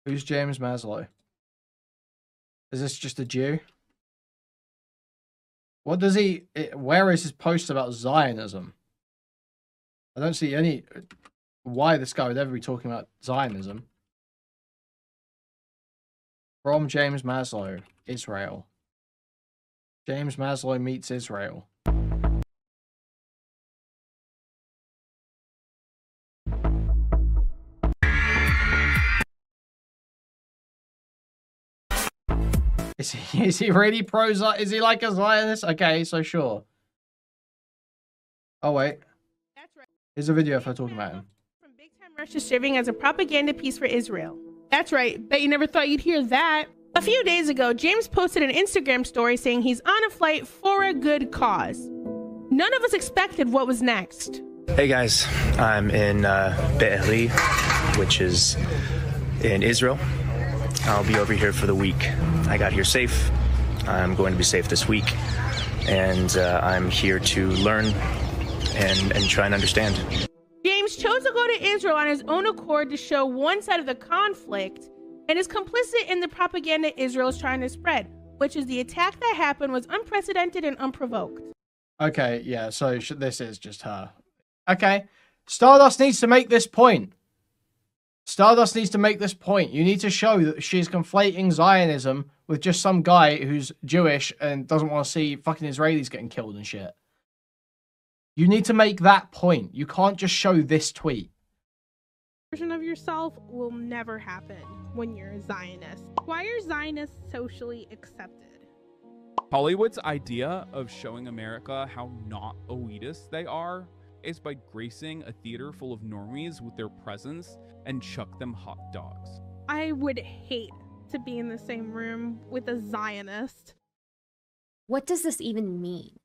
Who's James Maslow? Is this just a Jew? What does he... Where is his post about Zionism? I don't see any... Why this guy would ever be talking about Zionism. From James Maslow, Israel. James Maslow meets Israel. Is he really is he like a Zionist? Okay, so sure. Oh wait. That's right. Here's a video of her talking about him. From big time Russia serving as a propaganda piece for Israel. That's right. Bet you never thought you'd hear that. A few days ago, James posted an Instagram story saying he's on a flight for a good cause. None of us expected what was next. Hey guys, I'm in Be'eri, which is in Israel. I'll be over here for the week. I got here safe. I'm going to be safe this week. And I'm here to learn and try and understand. James chose to go to Israel on his own accord to show one side of the conflict and is complicit in the propaganda Israel is trying to spread, which is the attack that happened was unprecedented and unprovoked. Okay, yeah, so this is just her. Okay, Stardust needs to make this point. Stardust needs to make this point. You need to show that she's conflating Zionism with just some guy who's Jewish and doesn't want to see fucking Israelis getting killed and shit. You need to make that point. You can't just show this tweet. Version of yourself will never happen when you're a Zionist. Why are Zionists socially accepted? Hollywood's idea of showing America how not elitist they are is by gracing a theater full of normies with their presence and chuck them hot dogs. I would hate to be in the same room with a Zionist. What does this even mean?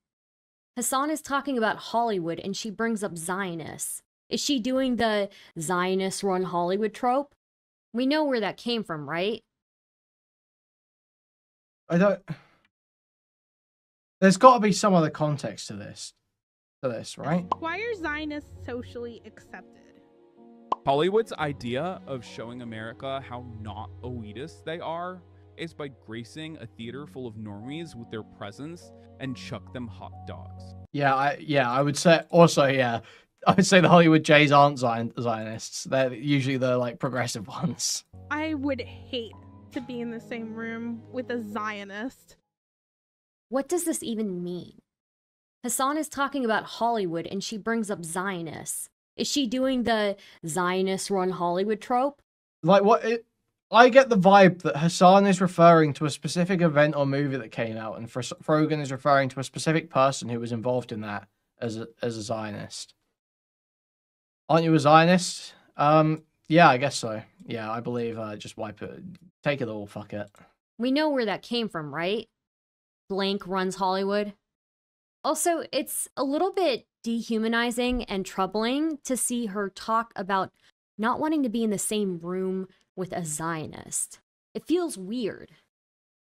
Hassan is talking about Hollywood and she brings up Zionists. Is she doing the Zionist run Hollywood trope? We know where that came from, right? I don't... There's got to be some other context to this. Right? Why are Zionists socially accepted? Hollywood's idea of showing America how not elitist they are is by gracing a theater full of normies with their presence and chuck them hot dogs. Yeah, I would say also, yeah, I would say the Hollywood Jays aren't Zionists. They're usually the like progressive ones. I would hate to be in the same room with a Zionist. What does this even mean? Hassan is talking about Hollywood and she brings up Zionists. Is she doing the Zionist run Hollywood trope? Like what? I get the vibe that Hassan is referring to a specific event or movie that came out, and Frogan is referring to a specific person who was involved in that as a Zionist. Aren't you a Zionist? Yeah, I guess so. Yeah, I believe. Just wipe it. Take it all. Fuck it. We know where that came from, right? Blank runs Hollywood. Also, it's a little bit dehumanizing and troubling to see her talk about not wanting to be in the same room with a Zionist. It feels weird.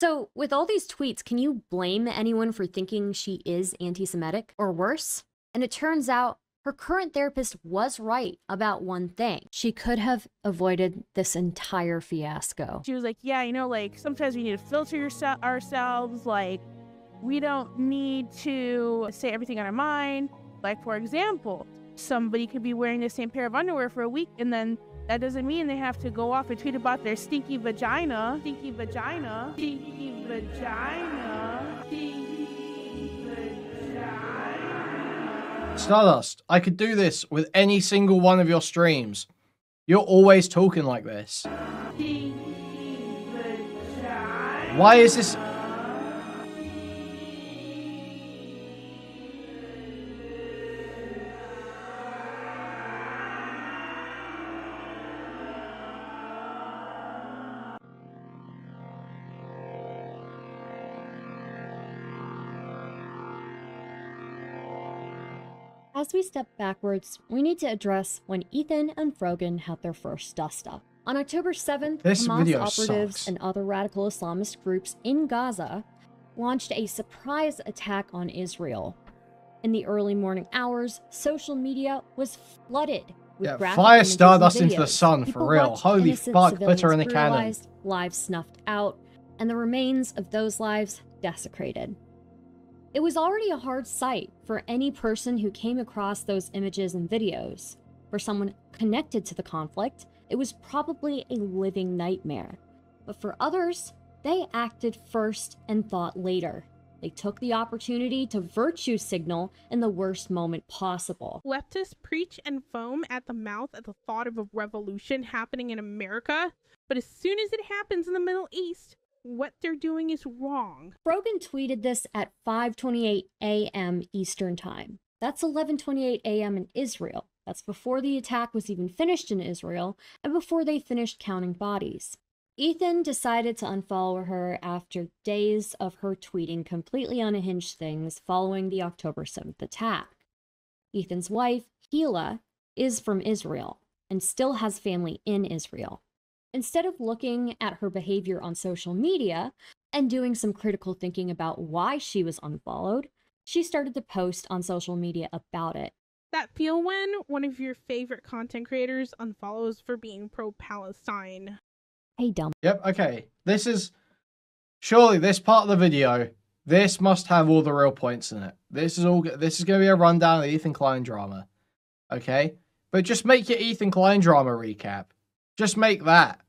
So, with all these tweets, can you blame anyone for thinking she is anti-Semitic or worse? And it turns out her current therapist was right about one thing. She could have avoided this entire fiasco. She was like, yeah, you know, like, sometimes we need to filter ourselves, like, we don't need to say everything on our mind. Like, for example, somebody could be wearing the same pair of underwear for a week, and then that doesn't mean they have to go off and tweet about their stinky vagina. Stinky vagina. Stinky vagina. Stinky vagina. Stardust, I could do this with any single one of your streams. You're always talking like this. Why is this? As we step backwards, we need to address when Ethan and Frogan had their first dust-up. On October 7th, Hamas operatives and other radical Islamist groups in Gaza launched a surprise attack on Israel. In the early morning hours, social media was flooded with graphic fire images Stardust and into the videos. sun, for People real. watched Holy innocent fuck, civilians glitter in the cannon. brutalized, lives snuffed out, and the remains of those lives desecrated. It was already a hard sight for any person who came across those images and videos. For someone connected to the conflict, it was probably a living nightmare. But for others, they acted first and thought later. They took the opportunity to virtue signal in the worst moment possible. Leftists preach and foam at the mouth at the thought of a revolution happening in America, but as soon as it happens in the Middle East, what they're doing is wrong. Frogan tweeted this at 5:28 a.m. Eastern Time. That's 11:28 a.m. in Israel. That's before the attack was even finished in Israel and before they finished counting bodies. Ethan decided to unfollow her after days of her tweeting completely unhinged things following the October 7th attack. Ethan's wife, Hila, is from Israel and still has family in Israel. Instead of looking at her behavior on social media and doing some critical thinking about why she was unfollowed, she started to post on social media about it. That feel when one of your favorite content creators unfollows for being pro-Palestine. Hey, dumb. Yep, okay. This is... Surely this part of the video, this must have all the real points in it. This is going to be a rundown of the Ethan Klein drama. Okay? But just make your Ethan Klein drama recap. Just make that.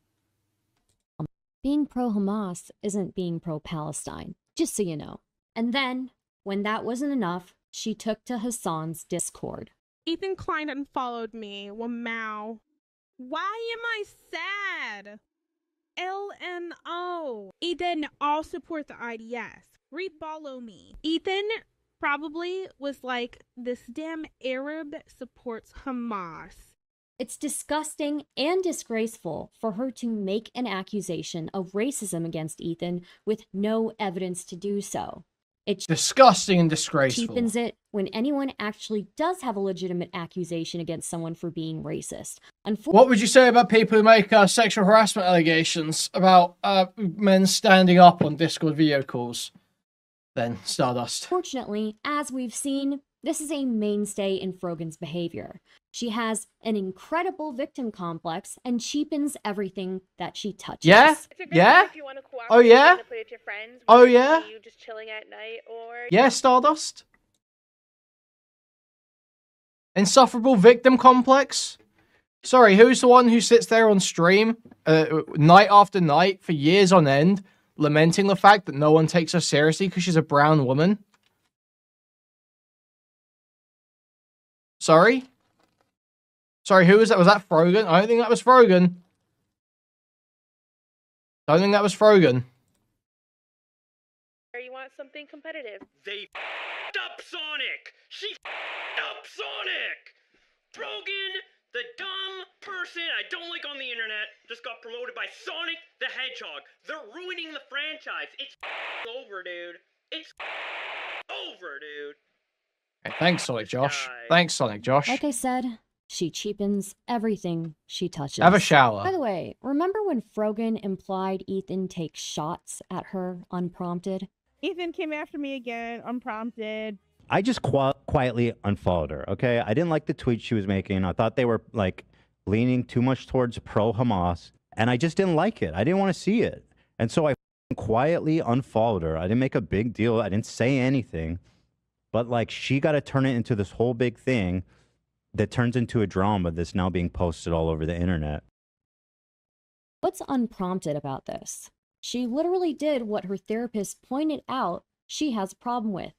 Being pro-Hamas isn't being pro-Palestine, just so you know. And then, when that wasn't enough, she took to Hassan's Discord. Ethan Klein unfollowed me. Wow. Why am I sad? LNO. Ethan, I'll support the IDS. Refollow me. Ethan probably was like, this damn Arab supports Hamas. It's disgusting and disgraceful for her to make an accusation of racism against Ethan with no evidence to do so. It's disgusting and disgraceful. Cheapens it when anyone actually does have a legitimate accusation against someone for being racist. What would you say about people who make sexual harassment allegations about men standing up on Discord video calls? Then, Stardust. Fortunately, as we've seen, this is a mainstay in Frogan's behavior. She has an incredible victim complex and cheapens everything that she touches. Yeah? Yeah? Oh, yeah? Oh, yeah? You just chilling at night or... Yeah, Stardust? Insufferable victim complex? Sorry, who's the one who sits there on stream night after night for years on end, lamenting the fact that no one takes her seriously because she's a brown woman? Sorry? Sorry, who was that? Was that Frogan? I don't think that was Frogan. Don't think that was Frogan. Or you want something competitive? They f***ed up Sonic! She f***ed up Sonic! Frogan, the dumb person I don't like on the internet, just got promoted by Sonic the Hedgehog. They're ruining the franchise. It's over, dude. It's over, dude. Okay, thanks, Sonic Josh. Thanks, Sonic Josh. Like I said, she cheapens everything she touches. Have a shower. By the way, remember when Frogan implied Ethan takes shots at her unprompted? Ethan came after me again, unprompted. I just quietly unfollowed her, okay? I didn't like the tweets she was making. I thought they were, like, leaning too much towards pro-Hamas, and I just didn't like it. I didn't want to see it. And so I quietly unfollowed her. I didn't make a big deal. I didn't say anything. But, like, she got to turn it into this whole big thing that turns into a drama that's now being posted all over the internet. What's unprompted about this? She literally did what her therapist pointed out she has a problem with.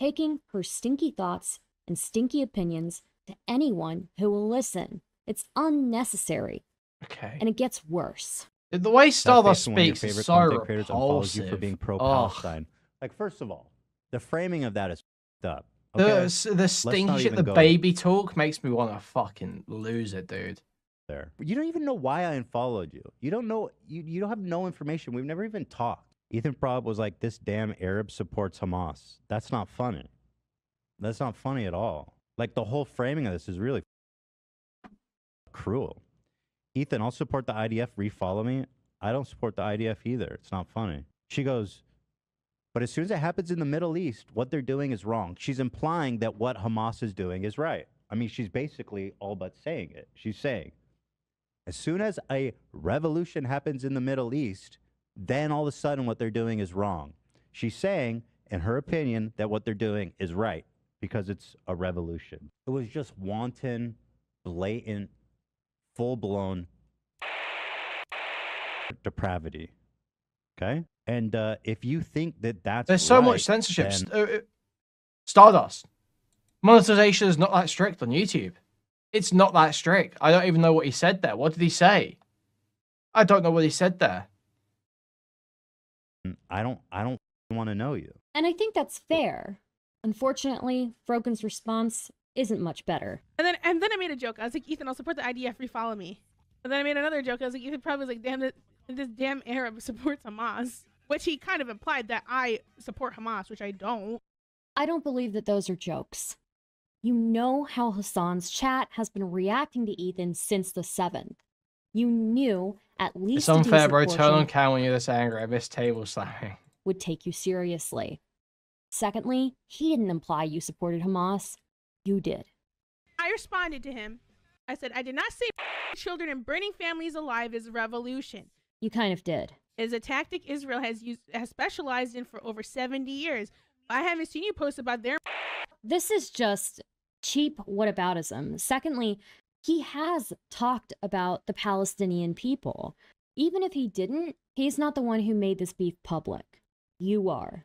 Taking her stinky thoughts and stinky opinions to anyone who will listen. It's unnecessary. Okay. And it gets worse. The way Stardust speaks favorite is so content creators unfollows you for repulsive. being pro-Palestine. Like, first of all, the framing of that is f***ed up. Okay? The stinky shit, the baby talk makes me want to fucking lose it, dude. There. You don't even know why I unfollowed you. You don't know. You don't have no information. We've never even talked. Ethan Prob was like, this damn Arab supports Hamas. That's not funny. That's not funny at all. Like, the whole framing of this is really cruel. Ethan, I'll support the IDF. Refollow me. I don't support the IDF either. It's not funny. She goes, but as soon as it happens in the Middle East, what they're doing is wrong. She's implying that what Hamas is doing is right. I mean, she's basically all but saying it. She's saying, as soon as a revolution happens in the Middle East, then all of a sudden what they're doing is wrong. She's saying, in her opinion, that what they're doing is right because it's a revolution. It was just wanton, blatant, full-blown depravity. Okay? And if you think that that's There's so much censorship. Stardust. Monetization is not that strict on YouTube. It's not that strict. I don't even know what he said there. What did he say? I don't know what he said there. I don't want to know you. And I think that's fair. Unfortunately, Frogan's response isn't much better. And then I made a joke. I was like, Ethan, I'll support the IDF. Refollow me. And then I made another joke. I was like, Ethan probably was like, damn, this damn Arab supports Hamas. Which he kind of implied that I support Hamas, which I don't. I don't believe that those are jokes. You know how Hassan's chat has been reacting to Ethan since the 7th. You knew at least It's unfair, bro. Turn on cam when you're this angry. I miss table slamming. Would take you seriously. Secondly, he didn't imply you supported Hamas. You did. I responded to him. I said, I did not say children and burning families alive is a revolution. You kind of did. It is a tactic Israel has specialized in for over 70 years. I haven't seen you post about their... This is just cheap whataboutism. Secondly, he has talked about the Palestinian people. Even if he didn't, he's not the one who made this beef public. You are.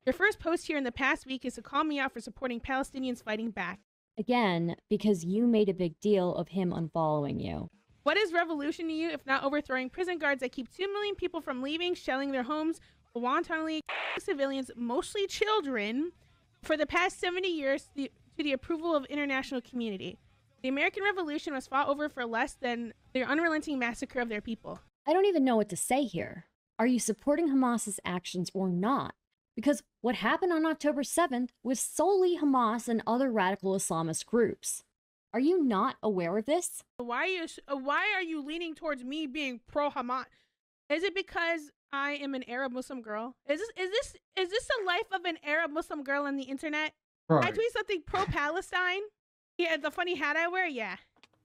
Your first post here in the past week is to call me out for supporting Palestinians fighting back. Again, because you made a big deal of him unfollowing you. What is revolution to you if not overthrowing prison guards that keep 2 million people from leaving, shelling their homes, wantonly civilians, mostly children, for the past 70 years to the approval of international community? The American Revolution was fought over for less than their unrelenting massacre of their people. I don't even know what to say here. Are you supporting Hamas's actions or not? Because what happened on October 7th was solely Hamas and other radical Islamist groups. Are you not aware of this? Why are you leaning towards me being pro-Hamas? Is it because I am an Arab Muslim girl? Is this the life of an Arab Muslim girl on the internet? Right. I tweet something pro-Palestine. Yeah, the funny hat I wear. Yeah,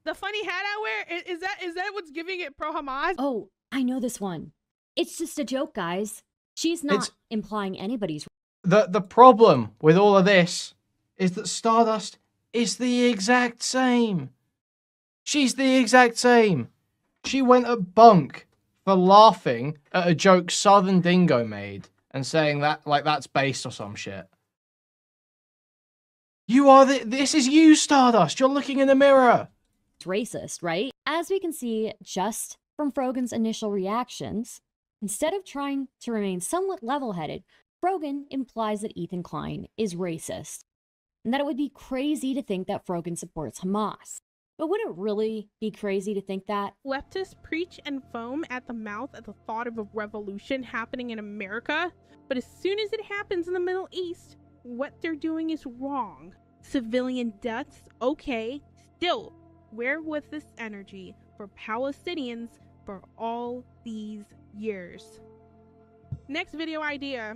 the funny hat I wear. Is that what's giving it pro-Hamas? Oh, I know this one. It's just a joke, guys. She's not implying anybody's. The problem with all of this is that Stardust is the exact same. She's the exact same. She went at bunk for laughing at a joke Southern Dingo made and saying that like that's based or some shit. You are this is you, Stardust. You're looking in the mirror. It's racist, right? As we can see just From Frogan's initial reactions, instead of trying to remain somewhat level-headed, Frogan implies that Ethan Klein is racist, and that it would be crazy to think that Frogan supports Hamas. But would it really be crazy to think that? Leftists preach and foam at the mouth at the thought of a revolution happening in America, but as soon as it happens in the Middle East, what they're doing is wrong. Civilian deaths, okay, still, where was this energy for Palestinians for all these years? Next video idea.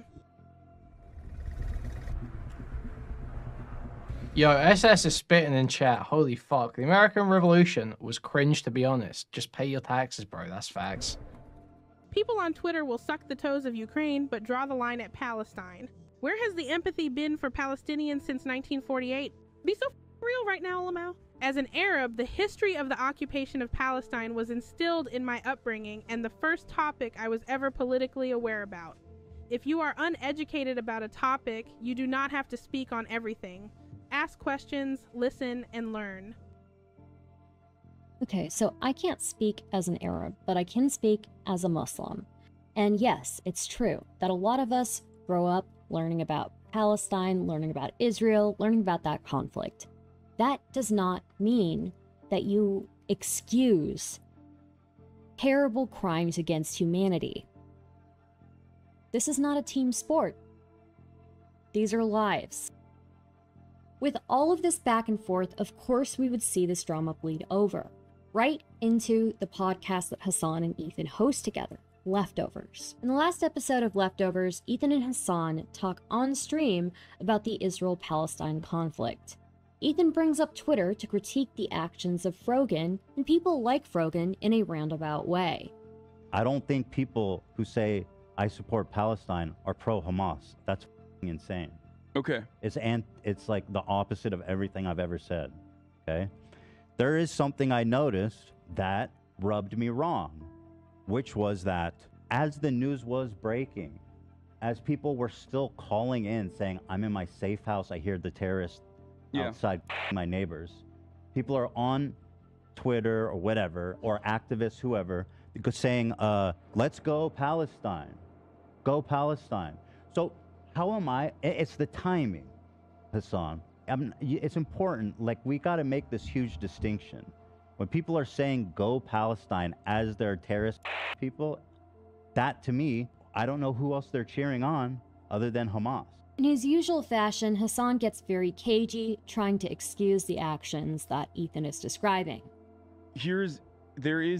Yo, SS is spitting in chat. Holy fuck. The American Revolution was cringe, to be honest. Just pay your taxes, bro. That's facts. People on Twitter will suck the toes of Ukraine, but draw the line at Palestine. Where has the empathy been for Palestinians since 1948? Be so real right now, Lamau. As an Arab, the history of the occupation of Palestine was instilled in my upbringing and the first topic I was ever politically aware about. If you are uneducated about a topic, you do not have to speak on everything. Ask questions, listen, and learn. Okay, so I can't speak as an Arab, but I can speak as a Muslim. And yes, it's true that a lot of us grow up learning about Palestine, learning about Israel, learning about that conflict. That does not mean that you excuse terrible crimes against humanity. This is not a team sport. These are lives. With all of this back and forth, of course we would see this drama bleed over, right into the podcast that Hassan and Ethan host together, Leftovers. In the last episode of Leftovers, Ethan and Hassan talk on stream about the Israel-Palestine conflict. Ethan brings up Twitter to critique the actions of Frogan and people like Frogan in a roundabout way. I don't think people who say, I support Palestine are pro-Hamas. That's insane. Okay. It's like the opposite of everything I've ever said. Okay. There is something I noticed that rubbed me wrong, which was that as the news was breaking, as people were still calling in saying, I'm in my safe house, I hear the terrorists outside my neighbors. People are on Twitter or whatever, or activists, whoever, saying, let's go Palestine. Go Palestine. So how am I? It's the timing, Hassan. It's important. Like, we got to make this huge distinction. When people are saying go Palestine as their terrorist people, that to me, I don't know who else they're cheering on other than Hamas. In his usual fashion, Hassan gets very cagey, trying to excuse the actions that Ethan is describing. There's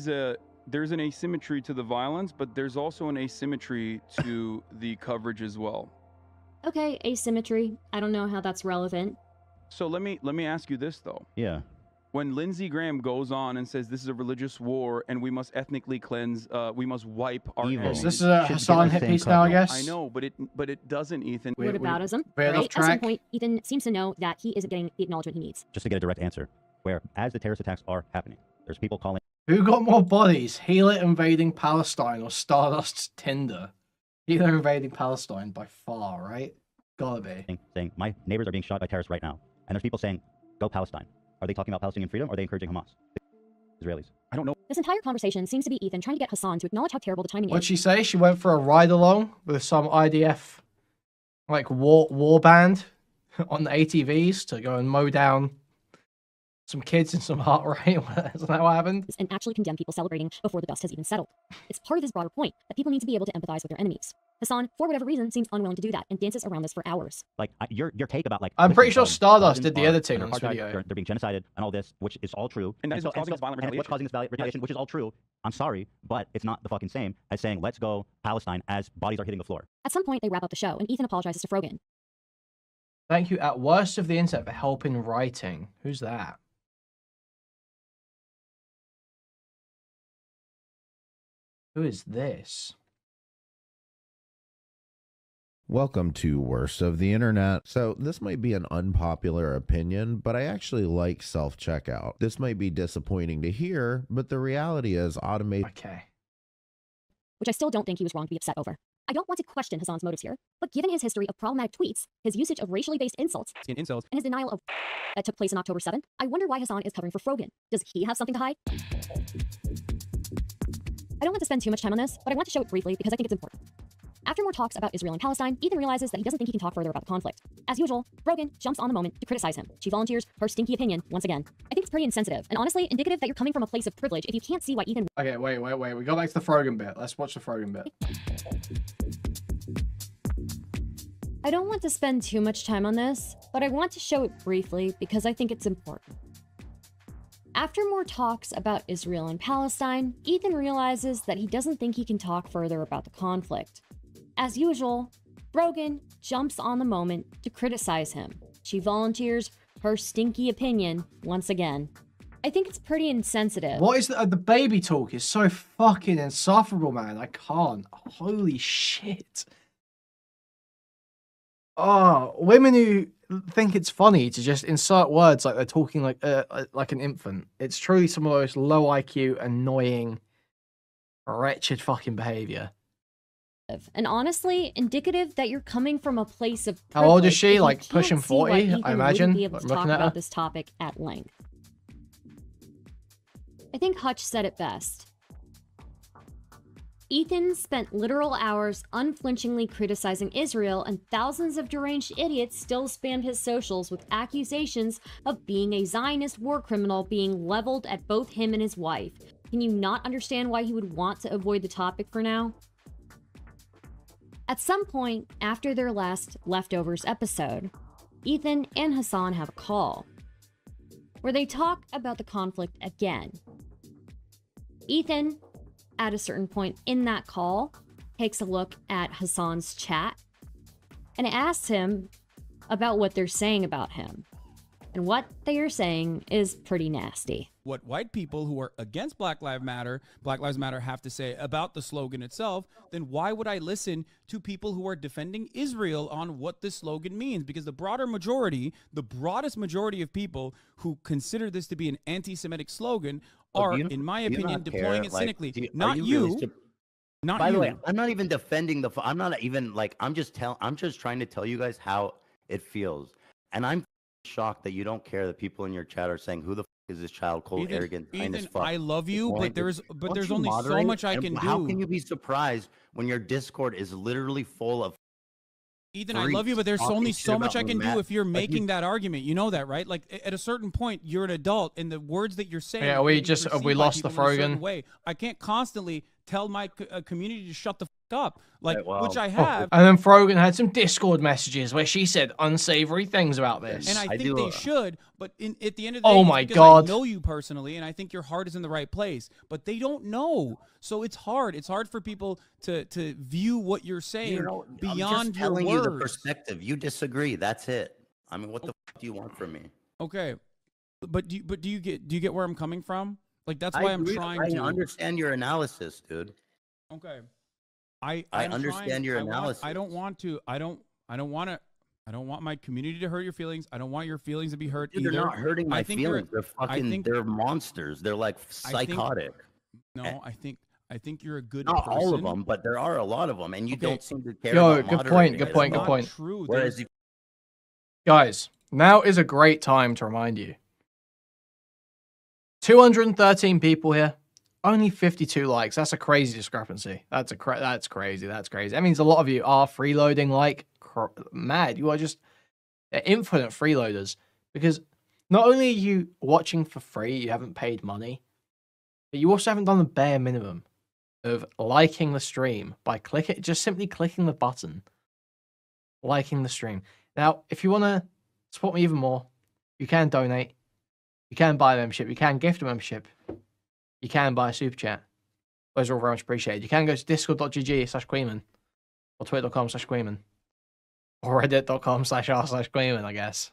an asymmetry to the violence, but there's also an asymmetry to the coverage as well. Okay, asymmetry. I don't know how that's relevant. So let me ask you this though. Yeah. When Lindsey Graham goes on and says this is a religious war and we must ethnically cleanse, we must wipe our enemies. This is a Hassan Hitpiece now, I guess. I know, but it doesn't, Ethan. Whataboutism, right? At some point, Ethan seems to know that he isn't getting the acknowledgement he needs. Just to get a direct answer, where as the terrorist attacks are happening, there's people calling. Who got more bodies? Healer invading Palestine or Stardust's Tinder? Healer invading Palestine by far, right? Gotta be. Saying, my neighbors are being shot by terrorists right now. And there's people saying, go Palestine. Are they talking about Palestinian freedom or are they encouraging Hamas? Israelis. I don't know. This entire conversation seems to be Ethan trying to get Hassan to acknowledge how terrible the timing is. What'd she say? She went for a ride along with some IDF, like, war band on the ATVs to go and mow down some kids in some heart rate. Isn't that what happened? And actually condemn people celebrating before the dust has even settled. It's part of his broader point that people need to be able to empathize with their enemies. Hassan, for whatever reason, seems unwilling to do that and dances around this for hours. Like, your take about, like... I'm pretty sure Stardust did the editing on this video. They're being genocided and all this, which is all true. And what's causing this violent retaliation, which is all true. I'm sorry, but it's not the fucking same as saying, let's go Palestine as bodies are hitting the floor. At some point, they wrap up the show, and Ethan apologizes to Frogan. Thank you, at worst of the internet, for help in writing. Who's that? Who is this? Welcome to Worst of the Internet. So this might be an unpopular opinion, but I actually like self-checkout. This might be disappointing to hear, but the reality is automated. Okay. Which I still don't think he was wrong to be upset over. I don't want to question Hassan's motives here, but given his history of problematic tweets, his usage of racially based insults, and his denial of that took place on October 7th, I wonder why Hassan is covering for Frogan. Does he have something to hide? I don't want to spend too much time on this, but I want to show it briefly because I think it's important. After more talks about Israel and Palestine, Ethan realizes that he doesn't think he can talk further about the conflict. As usual, Frogan jumps on the moment to criticize him. She volunteers her stinky opinion once again. I think it's pretty insensitive, and honestly, indicative that you're coming from a place of privilege if you can't see why Ethan... Okay, wait. We go back to the Frogan bit. Let's watch the Frogan bit. I don't want to spend too much time on this, but I want to show it briefly because I think it's important. After more talks about Israel and Palestine, Ethan realizes that he doesn't think he can talk further about the conflict. As usual, Frogan jumps on the moment to criticize him. She volunteers her stinky opinion once again. I think it's pretty insensitive. What is the baby talk is so fucking insufferable, man. I can't. Holy shit. Oh, women who think it's funny to just insert words like they're talking like an infant. It's truly some of the most low IQ, annoying, wretched fucking behavior. And honestly, indicative that you're coming from a place of privilege. How old is she? If like pushing 40, I imagine. Be able to talk about this topic at length. I think Hutch said it best. Ethan spent literal hours unflinchingly criticizing Israel, and thousands of deranged idiots still spammed his socials with accusations of being a Zionist war criminal being leveled at both him and his wife. Can you not understand why he would want to avoid the topic for now? At some point after their last Leftovers episode, Ethan and Hassan have a call where they talk about the conflict again. Ethan, at a certain point in that call, takes a look at Hassan's chat and asks him about what they're saying about him. And what they are saying is pretty nasty. What white people who are against Black Lives Matter have to say about the slogan itself, then why would I listen to people who are defending Israel on what this slogan means? Because the broadest majority of people who consider this to be an anti-Semitic slogan are, in my opinion, deploying it cynically. Not you. By the way, I'm not even defending I'm not even like, I'm just trying to tell you guys how it feels. And I'm shocked that you don't care that people in your chat are saying, who the is this child cold, arrogant, Ethan, I love you, but there's only so much I can do. How can you be surprised when your Discord is literally full of Ethan, I love you, but there's only so much I can do if you're making that argument. You know that, right? Like, at a certain point, you're an adult, and the words that you're saying... Yeah, we lost the Frogan. Way. I can't constantly tell my community to shut the fuck up, like, which I have. And then Frogan had some Discord messages where she said unsavory things about this. And I think they should, but at the end of the day, oh my God, I know you personally, and I think your heart is in the right place, but they don't know. So it's hard. It's hard for people to view what you're saying beyond your words. You the perspective. You disagree. That's it. I mean, what the fuck do you want from me? Okay, but do you get where I'm coming from? Like, that's why I'm trying to understand your analysis, dude. Okay, I understand your analysis. I don't want my community to hurt your feelings. I don't want your feelings to be hurt either. They're not hurting my feelings. They're monsters. They're like psychotic. I think you're a good Not person. all of them, but there are a lot of them, and you don't seem to care. Yo, about good point. Good point. Good point. Whereas guys, now is a great time to remind you. 213 people here, only 52 likes. That's a crazy discrepancy. That's crazy. That's crazy. That means a lot of you are freeloading like mad. You are just infinite freeloaders, because not only are you watching for free, you haven't paid money, but you also haven't done the bare minimum of liking the stream by just simply clicking the button, liking the stream. Now, if you want to support me even more, you can donate. You can buy a membership. You can gift a membership. You can buy a super chat. Those are all very much appreciated. You can go to discord.gg/Kuihman or twitter.com/Kuihman or reddit.com/r/Kuihman, I guess.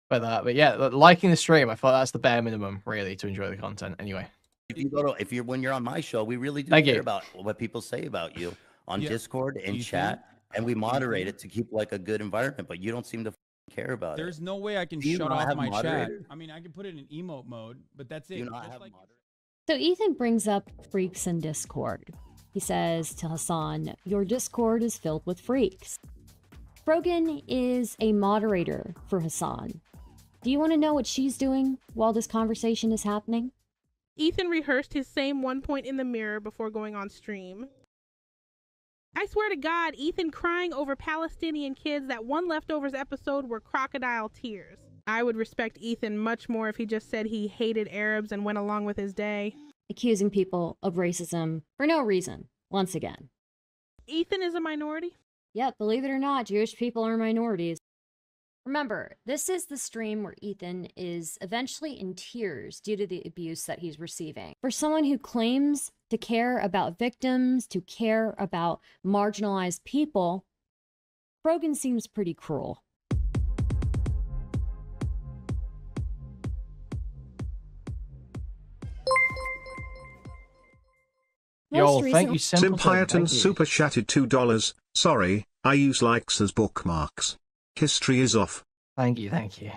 But yeah, liking the stream, I thought that's the bare minimum, really, to enjoy the content. Anyway. When you're on my show, we really do care about what people say about you on Discord and chat, and we moderate it to keep like a good environment, but you don't seem to care about it. There's no way I can shut off my chat. I mean, I can put it in emote mode, but that's it. Do you not have So Ethan brings up freaks in Discord. He says to Hassan, "Your Discord is filled with freaks." Frogan is a moderator for Hassan. Do you want to know what she's doing while this conversation is happening? Ethan rehearsed his same one point in the mirror before going on stream. I swear to God, Ethan crying over Palestinian kids that one Leftovers episode were crocodile tears. I would respect Ethan much more if he just said he hated Arabs and went along with his day. Accusing people of racism for no reason, once again. Ethan is a minority? Yep, believe it or not, Jewish people are minorities. Remember, this is the stream where Ethan is eventually in tears due to the abuse that he's receiving. For someone who claims to care about victims, to care about marginalized people, Frogan seems pretty cruel. Yo, thank you, Simpleton. Simpiaton Thank you. super chatted $2. Sorry, I use likes as bookmarks. History is off. Thank you, thank you.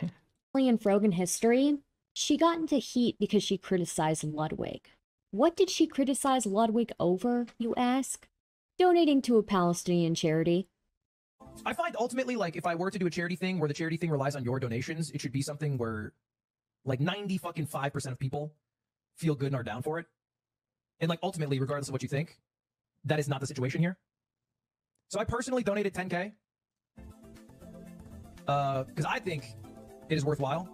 In Frogan history, she got into heat because she criticized Ludwig. What did she criticize Ludwig over, you ask? Donating to a Palestinian charity. I find ultimately, like, if I were to do a charity thing where the charity thing relies on your donations, it should be something where, like, 95% of people feel good and are down for it. And, like, ultimately, regardless of what you think, that is not the situation here. So I personally donated 10K. Because I think it is worthwhile.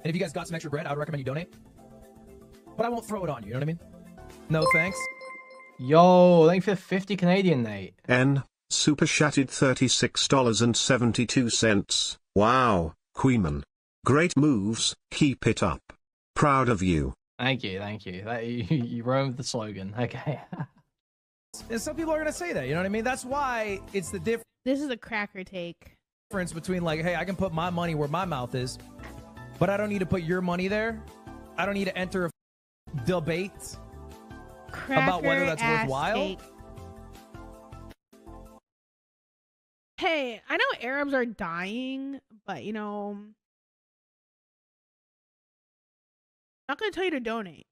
And if you guys got some extra bread, I would recommend you donate. But I won't throw it on you, you know what I mean? No thanks. Yo, thank you for 50 Canadian, Nate. N. Super chatted $36.72. Wow, Kuihman. Great moves, keep it up. Proud of you. Thank you, thank you. You roamed the slogan. Okay. And some people are going to say that, you know what I mean? That's why it's the difference. This is a cracker take. Between, like, hey, I can put my money where my mouth is, but I don't need to put your money there. I don't need to enter a debate about whether that's worthwhile. Take. Hey, I know Arabs are dying, but, you know, I'm not going to tell you to donate.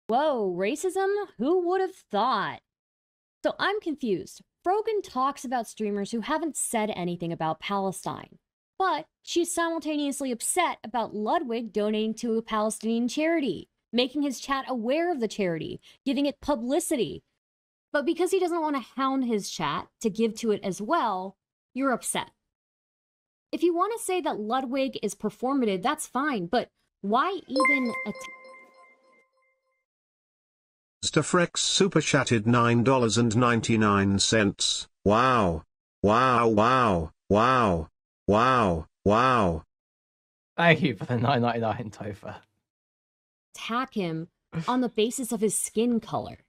Whoa, racism? Who would have thought? So I'm confused. Frogan talks about streamers who haven't said anything about Palestine, but she's simultaneously upset about Ludwig donating to a Palestinian charity, making his chat aware of the charity, giving it publicity. But because he doesn't want to hound his chat to give to it as well, you're upset. If you want to say that Ludwig is performative, that's fine, but why even Stafrex super chatted $9.99. Wow. Wow, wow, wow, wow, wow. Thank you for the $9.99, Topher. attack him on the basis of his skin color?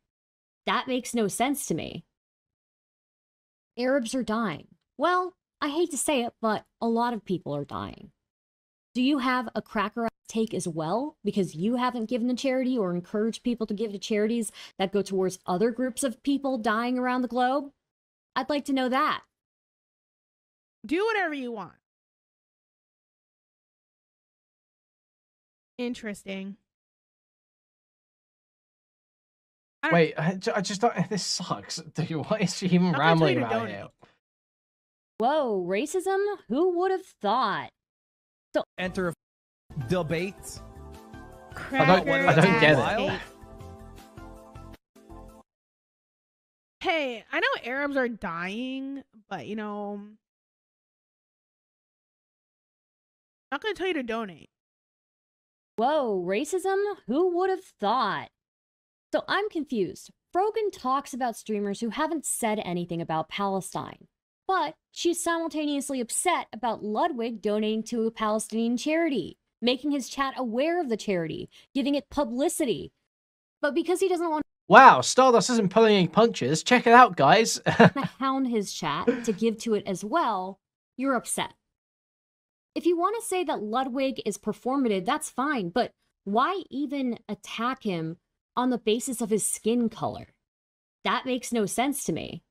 That makes no sense to me. Arabs are dying. Well, I hate to say it, but a lot of people are dying. Do you have a cracker take as well? Because you haven't given to charity or encouraged people to give to charities that go towards other groups of people dying around the globe? I'd like to know that. Do whatever you want. Interesting. Wait, I just don't. This sucks. Dude, what is she even rambling about here? Whoa, racism? Who would have thought? So enter a debate. I don't get it. Hey, I know Arabs are dying, but you know, I'm not gonna tell you to donate. Whoa, racism? Who would have thought? So I'm confused. Frogan talks about streamers who haven't said anything about Palestine, but she's simultaneously upset about Ludwig donating to a Palestinian charity, making his chat aware of the charity, giving it publicity. But because he doesn't want Wow, Stardust isn't pulling any punches. Check it out, guys. to hound his chat to give to it as well, you're upset. If you want to say that Ludwig is performative, that's fine, but why even attack him on the basis of his skin color? That makes no sense to me.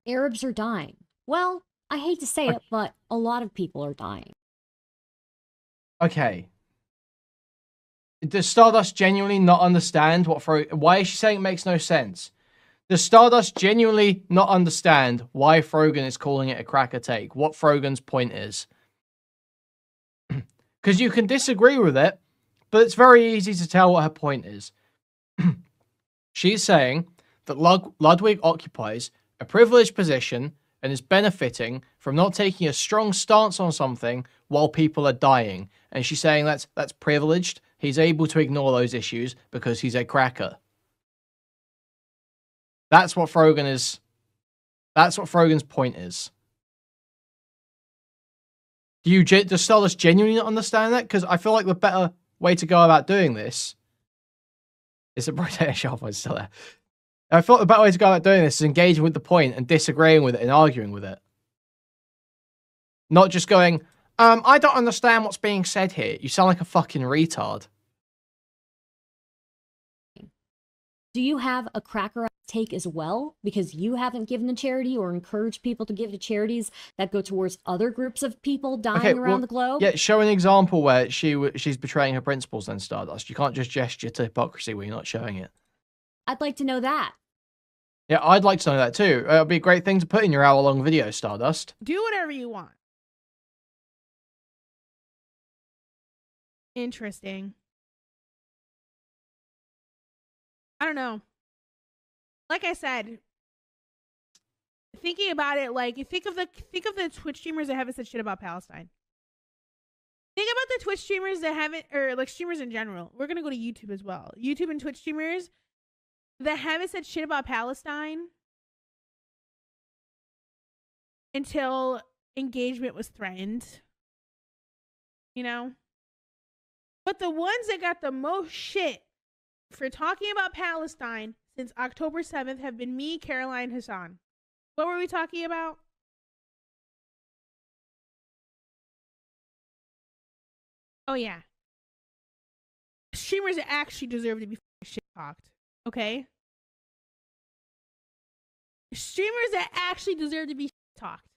Arabs are dying. Well, I hate to say it, but a lot of people are dying. Okay. Does Stardust genuinely not understand what why is she saying it makes no sense? Does Stardust genuinely not understand why Frogan is calling it a cracker take? What Frogan's point is? Because you can disagree with it, but it's very easy to tell what her point is. She's saying that Ludwig occupies a privileged position and is benefiting from not taking a strong stance on something while people are dying. And she's saying that's privileged. He's able to ignore those issues because he's a cracker. That's what Frogan is. That's what Frogan's point is. Does Stardust genuinely not understand that? Because I feel like the better way to go about doing this is the Brigadier Sharp is still there. I thought the better way to go about doing this is engaging with the point and disagreeing with it and arguing with it. Not just going, I don't understand what's being said here. You sound like a fucking retard. Do you have a cracker take as well? Because you haven't given to charity or encouraged people to give to charities that go towards other groups of people dying around the globe? Yeah, show an example where she's betraying her principles then, Stardust. You can't just gesture to hypocrisy when you're not showing it. I'd like to know that. Yeah, I'd like to know that too. It would be a great thing to put in your hour-long video, Stardust. Do whatever you want. Interesting. I don't know. Like I said, thinking about it, like think of the Twitch streamers that haven't said shit about Palestine. Think about the Twitch streamers that haven't, or like streamers in general. We're gonna go to YouTube as well. YouTube and Twitch streamers that haven't said shit about Palestine until engagement was threatened. You know? But the ones that got the most shit for talking about Palestine since October 7th have been me, Caroline, Hassan. What were we talking about? Oh, yeah. Streamers that actually deserve to be shit talked. Okay? Streamers that actually deserve to be talked.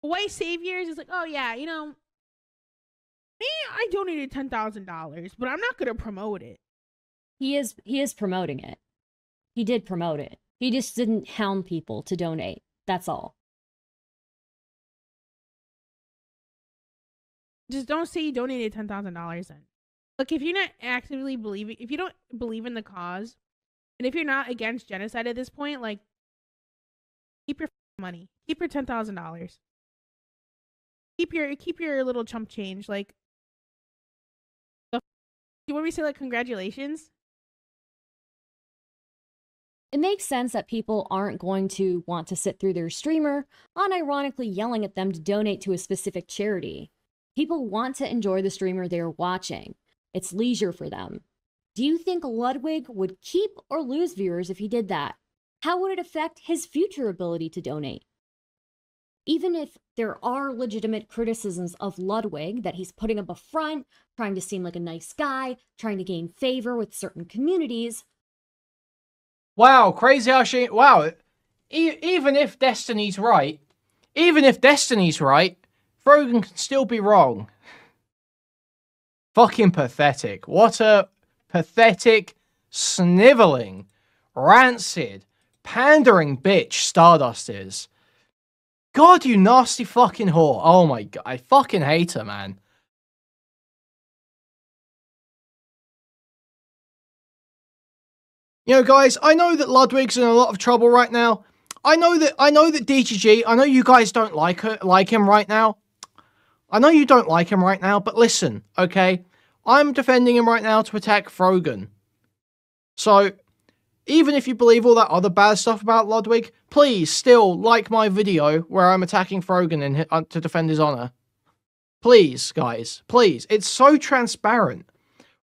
White saviors is like, oh yeah, you know, me, I donated $10,000, but I'm not gonna promote it. He is promoting it. He did promote it. He just didn't hound people to donate. That's all. Just don't say you donated $10,000 then. Look, if you're not actively believing, if you don't believe in the cause, and if you're not against genocide at this point, like, keep your money. Keep your $10,000. Keep your little chump change. Like, you want me to say, like, congratulations? It makes sense that people aren't going to want to sit through their streamer unironically yelling at them to donate to a specific charity. People want to enjoy the streamer they're watching. It's leisure for them. Do you think Ludwig would keep or lose viewers if he did that? How would it affect his future ability to donate? Even if there are legitimate criticisms of Ludwig, that he's putting up a front, trying to seem like a nice guy, trying to gain favor with certain communities. Wow, crazy how she... Wow, even if Destiny's right, Frogan can still be wrong. Fucking pathetic. What a pathetic, sniveling, rancid, pandering bitch Stardust is. God, you nasty fucking whore. Oh my god, I fucking hate her, man. You know, guys, I know that Ludwig's in a lot of trouble right now. I know that DGG, I know you guys don't like him right now. I know you don't like him right now, but listen, okay? I'm defending him right now to attack Frogan. So, even if you believe all that other bad stuff about Ludwig, please still like my video where I'm attacking Frogan to defend his honor. Please, guys, please. It's so transparent.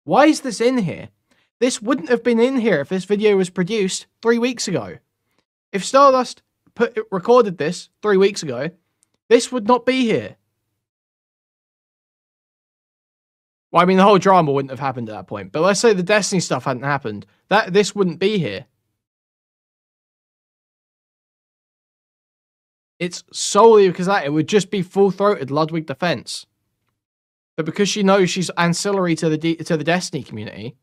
Why is this in here? This wouldn't have been in here if this video was produced 3 weeks ago. If Stardust recorded this 3 weeks ago, this would not be here. Well, I mean, the whole drama wouldn't have happened at that point. But let's say the Destiny stuff hadn't happened. This wouldn't be here. It's solely because of that. It would just be full-throated Ludwig defense. But because she knows she's ancillary to the Destiny community,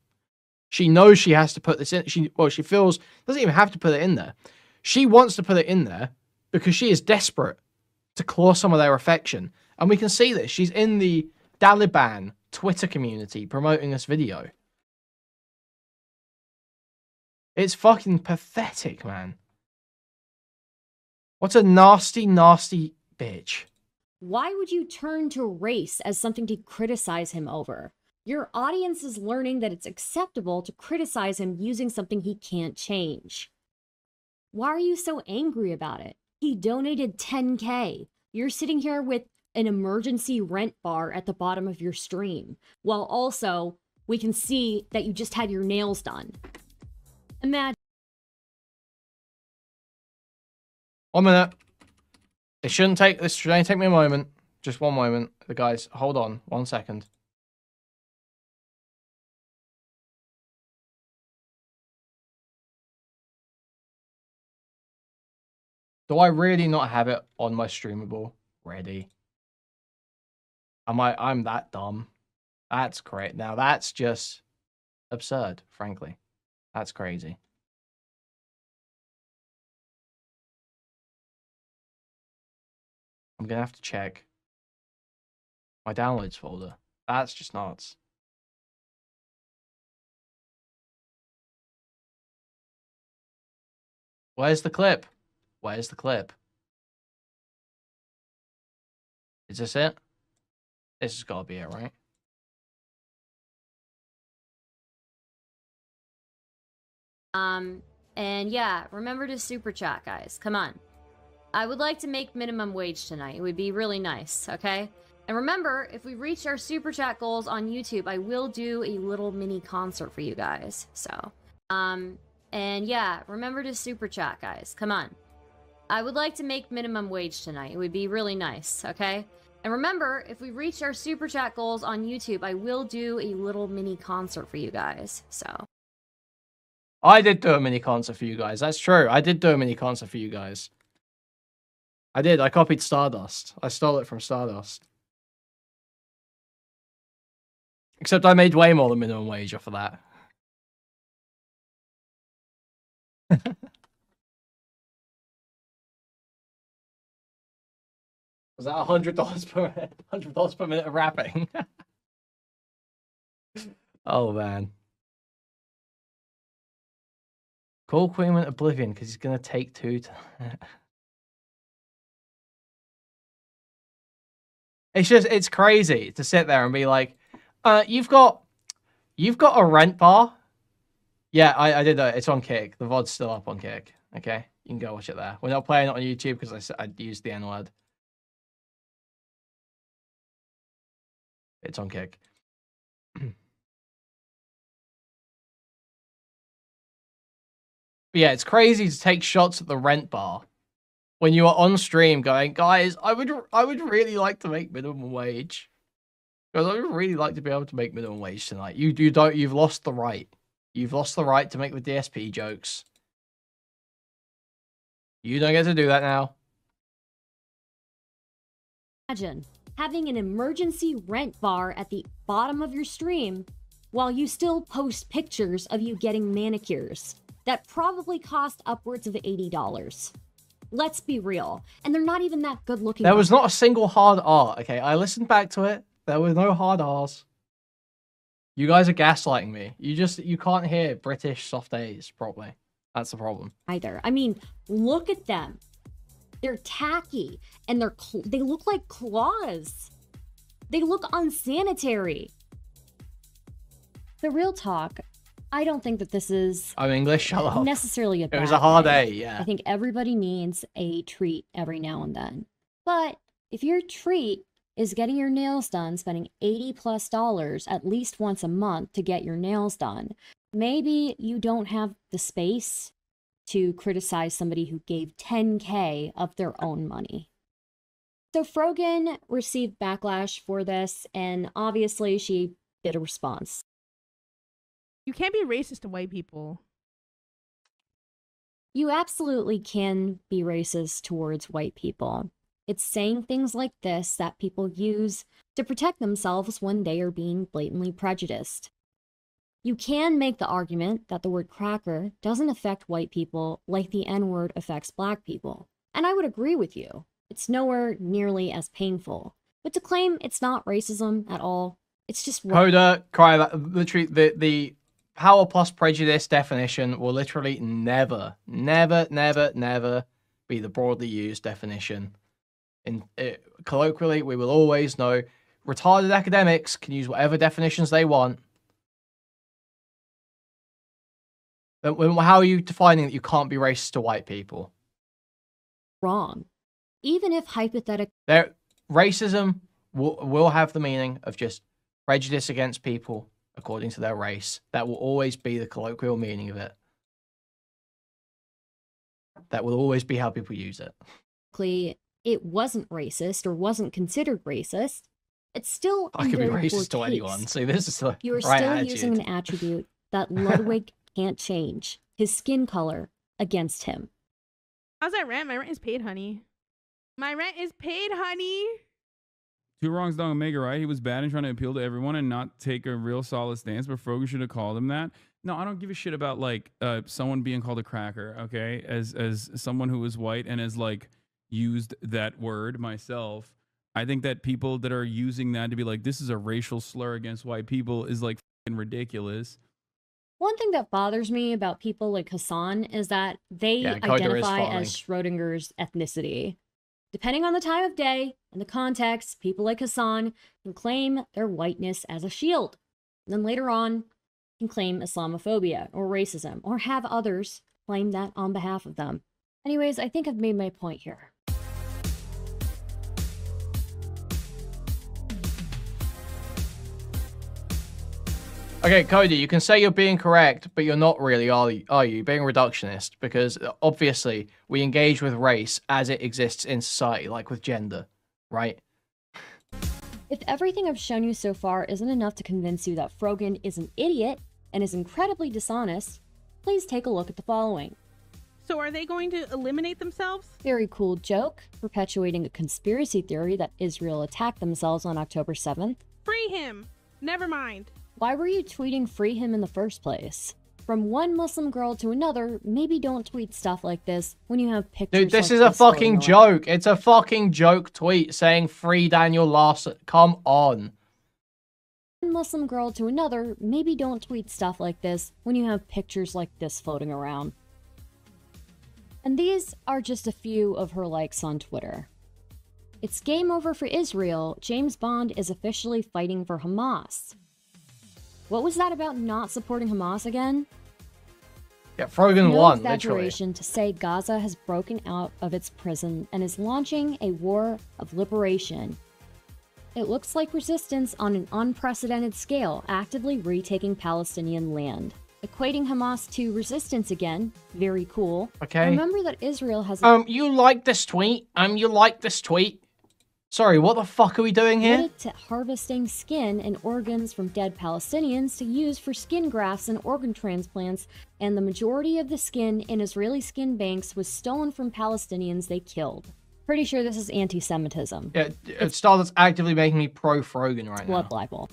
she knows she has to put this in. She feels doesn't even have to put it in there. She wants to put it in there because she is desperate to claw some of their affection. And we can see this. She's in the Taliban Twitter community promoting this video. It's fucking pathetic, man. What a nasty, nasty bitch. Why would you turn to race as something to criticize him over? Your audience is learning that it's acceptable to criticize him using something he can't change. Why are you so angry about it? He donated 10K. You're sitting here with an emergency rent bar at the bottom of your stream, while also we can see that you just had your nails done. Imagine. 1 minute. This should only take me a moment. Just 1 moment. The guys, hold on 1 second. Do I really not have it on my streamable ready? I'm that dumb. That's great. Now that's just absurd, frankly. That's crazy. I'm gonna have to check my downloads folder. That's just nuts. Where's the clip? Where's the clip? Is this it? This has got to be it, right? And yeah, remember to super chat, guys. Come on. I would like to make minimum wage tonight. It would be really nice, okay? And remember, if we reach our super chat goals on YouTube, I will do a little mini concert for you guys. So, and yeah, remember to super chat, guys. Come on. I would like to make minimum wage tonight. It would be really nice, okay? And remember, if we reach our super chat goals on YouTube, I will do a little mini concert for you guys. So, I did do a mini concert for you guys. That's true. I did do a mini concert for you guys. I did. I copied Stardust. I stole it from Stardust. Except I made way more than minimum wage off of that. Was that $100 per minute of rapping? Oh man. Call Kuihman Oblivion because he's gonna take two. It's crazy to sit there and be like, you've got a rent bar. Yeah, I did that. It's on Kick. The VOD's still up on Kick. Okay, you can go watch it there. We're not playing it on YouTube because I used the N word. It's on Kick. Yeah, it's crazy to take shots at the rent bar when you are on stream going, guys, I would really like to make minimum wage. Guys, I would really like to be able to make minimum wage tonight. You've lost the right. You've lost the right to make the DSP jokes. You don't get to do that now. imagine having an emergency rent bar at the bottom of your stream while you still post pictures of you getting manicures that probably cost upwards of $80. Let's be real. And they're not even that good looking. There was not a single hard R, okay? I listened back to it. There were no hard Rs. You guys are gaslighting me. You can't hear British soft A's properly. That's the problem. Either. I mean, look at them. They're tacky and they look like claws. They look unsanitary. The real talk, I don't think that this is I'm English, shut up. necessarily a bad It was a hard thing. A, yeah. I think everybody needs a treat every now and then. But if your treat is getting your nails done, spending $80+ at least once a month to get your nails done, maybe you don't have the space to criticize somebody who gave $10K of their own money. So Frogan received backlash for this, and obviously she did a response. You can't be racist to white people. You absolutely can be racist towards white people. It's saying things like this that people use to protect themselves when they are being blatantly prejudiced. You can make the argument that the word cracker doesn't affect white people like the N-word affects black people. And I would agree with you. It's nowhere nearly as painful. But to claim it's not racism at all It's just Coda, cry that literally the power plus prejudice definition will literally never be the broadly used definition. Colloquially, we will always know retarded academics can use whatever definitions they want. But how are you defining that you can't be racist to white people? wrong. Even if hypothetical. Racism will have the meaning of just prejudice against people according to their race. That will always be the colloquial meaning of it. That will always be how people use it. It wasn't racist or wasn't considered racist. It's still I could be racist to anyone. See, this is the You are right still attitude. using an attribute that Ludwig can't change. His skin color against him. How's that rent? My rent is paid, honey. My rent is paid, honey. Two wrongs don't make it right. He was bad and trying to appeal to everyone and not take a real solid stance, but Frogan should have called him that. No, I don't give a shit about like someone being called a cracker, okay? As someone who is white and has like used that word myself, I think that people that are using that to be like, this is a racial slur against white people is like fucking ridiculous. One thing that bothers me about people like Hassan is that they identify as Schrodinger's ethnicity. Depending on the time of day and the context, people like Hassan can claim their whiteness as a shield. And then later on, can claim Islamophobia or racism, or have others claim that on behalf of them. Anyways, I think I've made my point here. Okay, Cody, you can say you're being correct, but you're not really, are you? You're being reductionist, because obviously we engage with race as it exists in society, like with gender, right? If everything I've shown you so far isn't enough to convince you that Frogan is an idiot and is incredibly dishonest, please take a look at the following. So are they going to eliminate themselves? Very cool joke, perpetuating a conspiracy theory that Israel attacked themselves on October 7th. Free him! Never mind. Why were you tweeting free him in the first place? From one Muslim girl to another, maybe don't tweet stuff like this when you have pictures. Dude, this like is a fucking joke. It's a fucking joke tweet saying free Daniel Larson. Come on. One Muslim girl to another, maybe don't tweet stuff like this when you have pictures like this floating around. And these are just a few of her likes on Twitter. It's game over for Israel. James Bond is officially fighting for Hamas. What was that about not supporting Hamas again? Yeah, Frogan no won, exaggeration literally. To say Gaza has broken out of its prison and is launching a war of liberation. It looks like resistance on an unprecedented scale, actively retaking Palestinian land. Equating Hamas to resistance again, very cool. Okay. Remember that Israel has... you like this tweet? You like this tweet? Sorry, what the fuck are we doing here? Admitted to harvesting skin and organs from dead Palestinians to use for skin grafts and organ transplants, and the majority of the skin in Israeli skin banks was stolen from Palestinians they killed. Pretty sure this is anti-Semitism. Yeah, Stardust actively making me pro-Frogan right blood now. libel.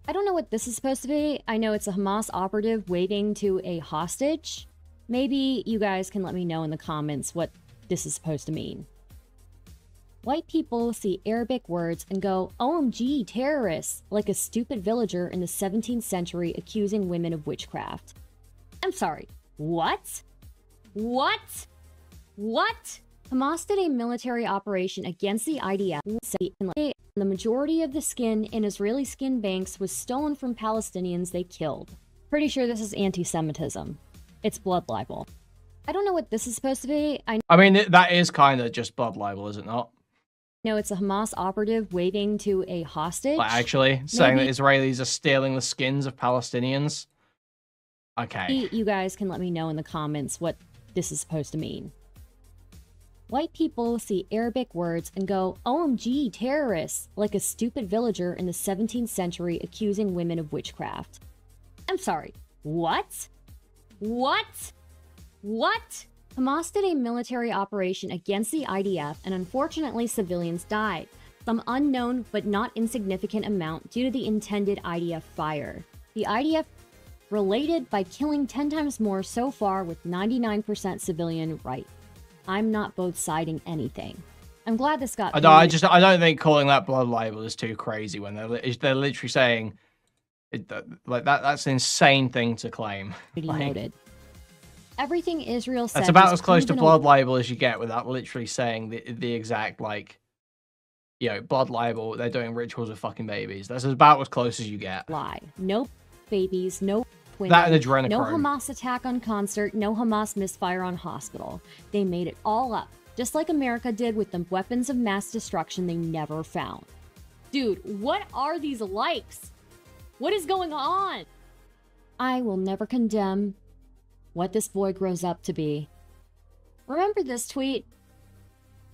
I don't know what this is supposed to be. I know it's a Hamas operative waving to a hostage. Maybe you guys can let me know in the comments what this is supposed to mean. White people see Arabic words and go, OMG, terrorists, like a stupid villager in the 17th century accusing women of witchcraft. I'm sorry, what? What? What? Hamas did a military operation against the IDF, and the majority of the skin in Israeli skin banks was stolen from Palestinians they killed. Pretty sure this is anti-Semitism. It's blood libel. I don't know what this is supposed to be. I mean, that is kind of just blood libel, is it not? No, it's a Hamas operative waving to a hostage. Like actually saying that Israelis are stealing the skins of Palestinians. Okay. You guys can let me know in the comments what this is supposed to mean. White people see Arabic words and go, OMG, terrorists, like a stupid villager in the 17th century accusing women of witchcraft. I'm sorry, what? What? What? Hamas did a military operation against the IDF, and unfortunately civilians died, some unknown but not insignificant amount due to the intended IDF fire. The IDF related by killing 10 times more so far with 99% civilian right. I'm not both siding anything. I'm glad this got. I don't think calling that blood libel is too crazy when they're literally saying like that's an insane thing to claim. Noted. Everything Israel said. That's about was as close to proven blood libel as you get without literally saying the exact like, blood libel. They're doing rituals with fucking babies. That's about as close as you get. Lie. No babies. No women. That and adrenochrome. No Hamas attack on concert. No Hamas misfire on hospital. They made it all up. Just like America did with the weapons of mass destruction they never found. Dude, what are these likes? What is going on? I will never condemn what this boy grows up to be. Remember this tweet?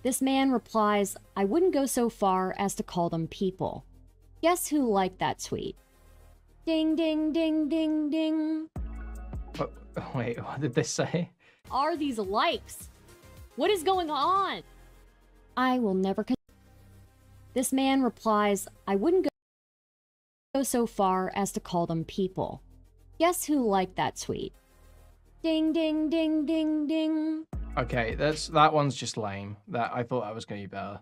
This man replies, I wouldn't go so far as to call them people. Guess who liked that tweet? Ding, ding, ding, ding, ding. Wait, what did they say? Are these likes? What is going on? I will never. This man replies, I wouldn't go so far as to call them people. Guess who liked that tweet? Ding, ding, ding, ding, ding. Okay, that one's just lame. I thought that was going to be better.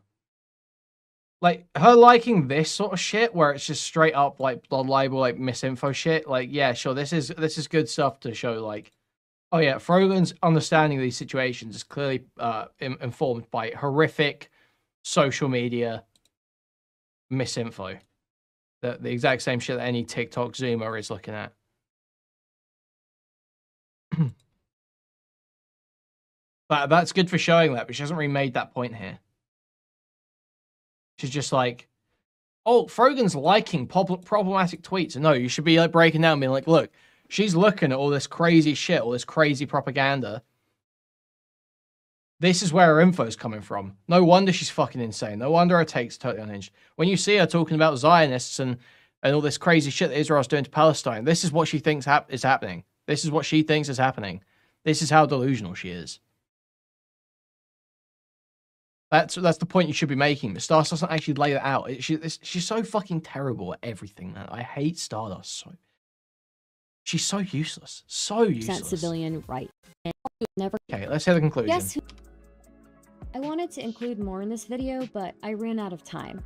Like, her liking this sort of shit, where it's just straight up, like, blood libel, like, misinfo shit. Like, yeah, sure, this is good stuff to show, like, oh yeah, Frogan's understanding of these situations is clearly informed by horrific social media misinfo. The exact same shit that any TikTok Zoomer is looking at. That's good for showing that, but she hasn't really made that point here. She's just like, oh, Frogan's liking problematic tweets. No, you should be like breaking down, being like, look, she's looking at all this crazy shit, all this crazy propaganda. This is where her info's coming from. No wonder she's fucking insane. No wonder her take's totally unhinged. When you see her talking about Zionists and all this crazy shit that Israel's doing to Palestine, this is what she thinks is happening. This is what she thinks is happening. This is how delusional she is. That's the point you should be making. But Stardust doesn't actually lay that out. She's so fucking terrible at everything, man. I hate Stardust so. She's so useless. So useless. Civilian right. Never. Okay, let's hear the conclusion. Guess who... I wanted to include more in this video, but I ran out of time.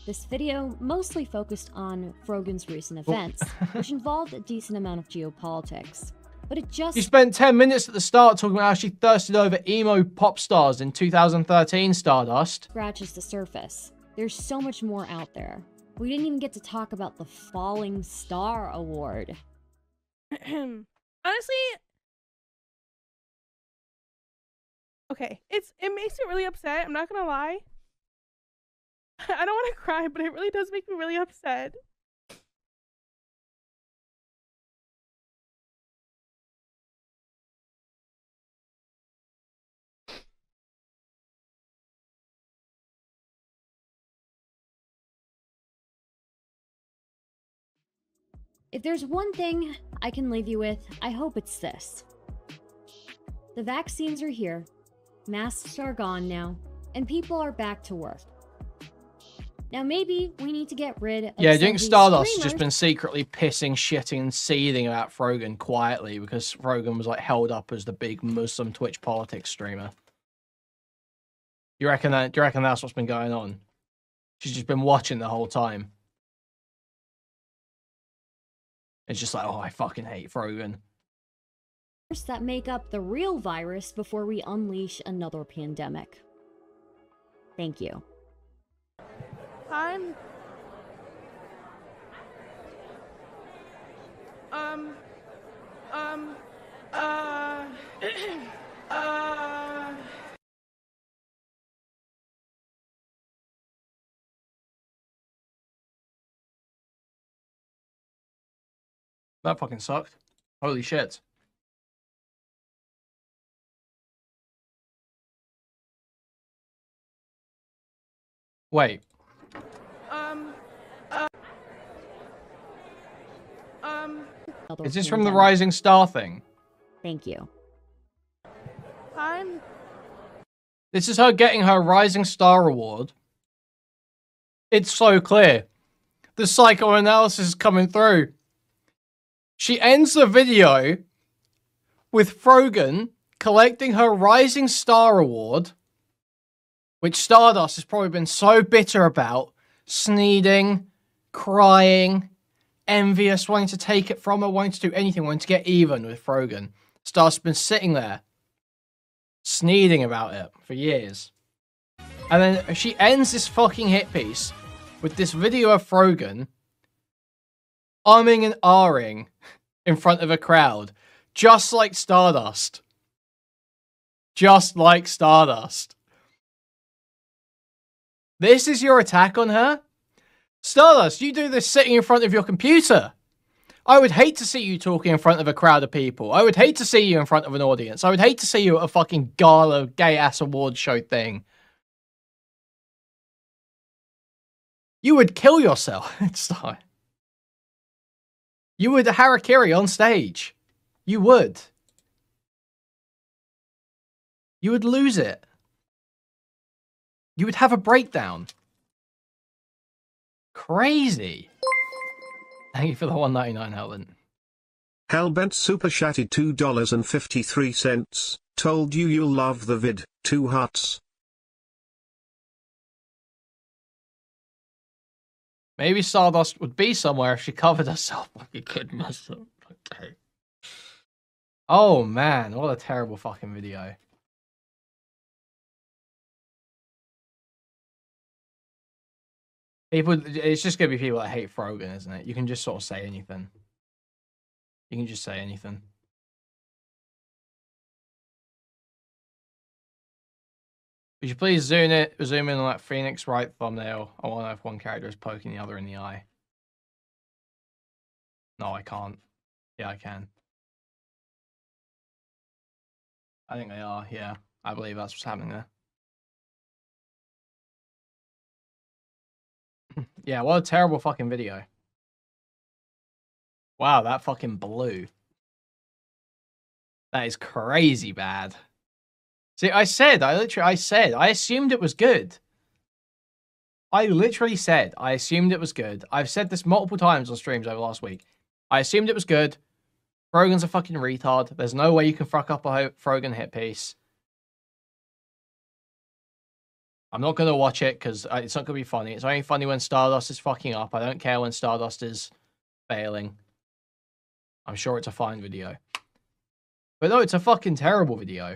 This video mostly focused on Frogan's recent events, which involved a decent amount of geopolitics. But it just... You spent 10 minutes at the start talking about how she thirsted over emo pop stars in 2013, Stardust. Scratches the surface. There's so much more out there. We didn't even get to talk about the Falling Star Award. Honestly, okay, it makes me really upset. I'm not gonna lie. I don't want to cry, but it really does make me really upset. If there's one thing I can leave you with, I hope it's this. The vaccines are here, masks are gone now, and people are back to work. Now maybe we need to get rid of I think Stardust has just been secretly pissing, shitting, and seething about Frogan quietly because Frogan was like held up as the big Muslim Twitch politics streamer. Do you reckon that's what's been going on? She's just been watching the whole time. It's just like, oh, I fucking hate Frogan. That make up the real virus before we unleash another pandemic. Thank you. That fucking sucked. Holy shit. Wait. Is this from the Rising Star thing? Thank you. This is her getting her Rising Star award. It's so clear. The psychoanalysis is coming through. She ends the video with Frogan collecting her Rising Star award which Stardust has probably been so bitter about, sneezing, crying, envious, wanting to take it from her, wanting to do anything, wanting to get even with Frogan. Stardust has been sitting there, sneezing about it for years. And then she ends this fucking hit piece with this video of Frogan umming and ahhing in front of a crowd, just like Stardust. Just like Stardust. This is your attack on her? Stardust, you do this sitting in front of your computer. I would hate to see you talking in front of a crowd of people. I would hate to see you in front of an audience. I would hate to see you at a fucking gala gay-ass award show thing. You would kill yourself. You would harakiri on stage. You would. You would lose it. You would have a breakdown. Crazy. Thank you for the $1.99, Helen. Hellbent super chatted $2.53. Told you you'll love the vid. 2 hearts. Maybe Stardust would be somewhere if she covered herself like a good Muslim. Okay. Oh man, what a terrible fucking video. People, it's just gonna be people that hate Frogan, isn't it? You can just sort of say anything. You can just say anything. Would you please zoom in on that Phoenix right thumbnail? I want to know if one character is poking the other in the eye. No, I can't. Yeah, I can. I think they are, yeah. I believe that's what's happening there. Yeah, what a terrible fucking video. Wow, that fucking blew. That is crazy bad. See, I said, I assumed it was good. I literally said, I assumed it was good. I've said this multiple times on streams over last week. I assumed it was good. Frogan's a fucking retard. There's no way you can fuck up a Frogan hit piece. I'm not going to watch it because it's not going to be funny. It's only funny when Stardust is fucking up. I don't care when Stardust is failing. I'm sure it's a fine video. But no, it's a fucking terrible video.